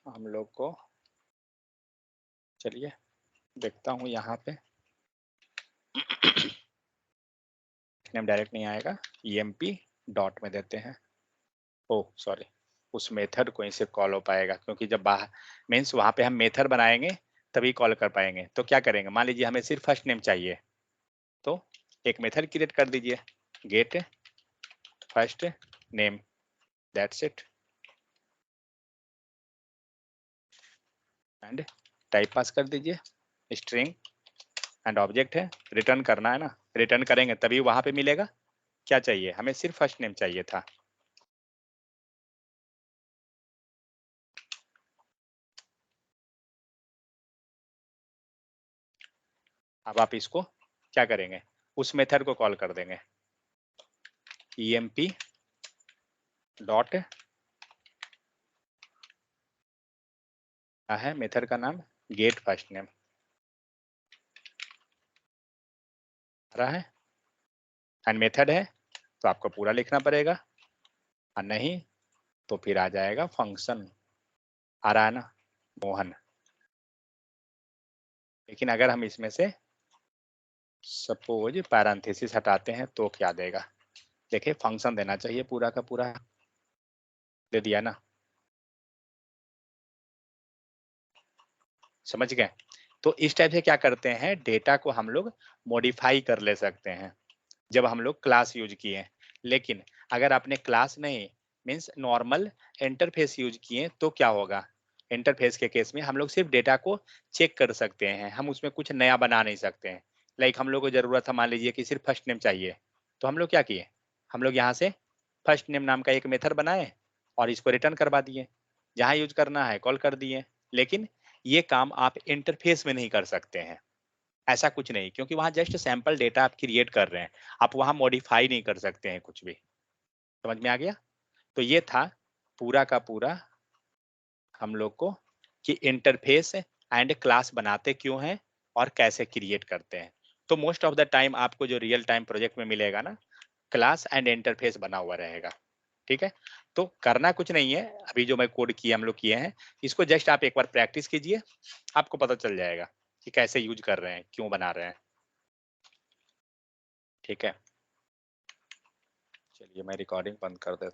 हम लोग को चलिए देखता हूँ यहाँ पे नेम डायरेक्ट नहीं आएगा, ईएमपी डॉट में देते हैं। ओह सॉरी, उस मेथड को इसे कॉल हो पाएगा क्योंकि जब बाहर मीन्स वहाँ पे हम मेथड बनाएंगे तभी कॉल कर पाएंगे। तो क्या करेंगे, मान लीजिए हमें सिर्फ फर्स्ट नेम चाहिए तो एक मेथड क्रिएट कर दीजिए get first name, that's it. And type pass कर दीजिए, स्ट्रिंग एंड ऑब्जेक्ट है, रिटर्न करना है ना, रिटर्न करेंगे तभी वहां पे मिलेगा। क्या चाहिए हमें? सिर्फ फर्स्ट नेम चाहिए था। अब आप इसको क्या करेंगे? उस मेथड को कॉल कर देंगे, emp डॉट, क्या है मेथड का नाम? गेट फर्स्ट नेम आ रहा है, एंड मेथड है तो आपको पूरा लिखना पड़ेगा, और नहीं तो फिर आ जाएगा फंक्शन। आ रहा है ना मोहन। लेकिन अगर हम इसमें से सपोज पैरेंथेसिस हटाते हैं तो क्या देगा? देखिए फंक्शन देना चाहिए पूरा का पूरा, दे दिया ना। समझ गए? तो इस टाइप से क्या करते हैं, डेटा को हम लोग मॉडिफाई कर ले सकते हैं जब हम लोग क्लास यूज किए। लेकिन अगर आपने क्लास नहीं, मीन्स नॉर्मल इंटरफेस यूज किए तो क्या होगा? इंटरफेस के केस में हम लोग सिर्फ डेटा को चेक कर सकते हैं, हम उसमें कुछ नया बना नहीं सकते हैं। लाइक हम लोग को जरूरत है, मान लीजिए कि सिर्फ फर्स्ट नेम चाहिए, तो हम लोग क्या किए, हम लोग यहाँ से फर्स्ट नेम नाम का एक मेथड बनाए और इसको रिटर्न करवा दिए, जहाँ यूज करना है कॉल कर दिए। लेकिन ये काम आप इंटरफेस में नहीं कर सकते हैं, ऐसा कुछ नहीं, क्योंकि वहां जस्ट सैंपल डेटा आप क्रिएट कर रहे हैं, आप वहां मॉडिफाई नहीं कर सकते हैं कुछ भी। समझ में आ गया? तो ये था पूरा का पूरा हम लोग को कि इंटरफेस एंड क्लास बनाते क्यों हैं और कैसे क्रिएट करते हैं। तो मोस्ट ऑफ द टाइम आपको जो रियल टाइम प्रोजेक्ट में मिलेगा ना, क्लास एंड इंटरफेस बना हुआ रहेगा। ठीक है? तो करना कुछ नहीं है, अभी जो मैं कोड किए हम लोग किए हैं, इसको जस्ट आप एक बार प्रैक्टिस कीजिए, आपको पता चल जाएगा कि कैसे यूज कर रहे हैं, क्यों बना रहे हैं। ठीक है, चलिए मैं रिकॉर्डिंग बंद कर देता हूं।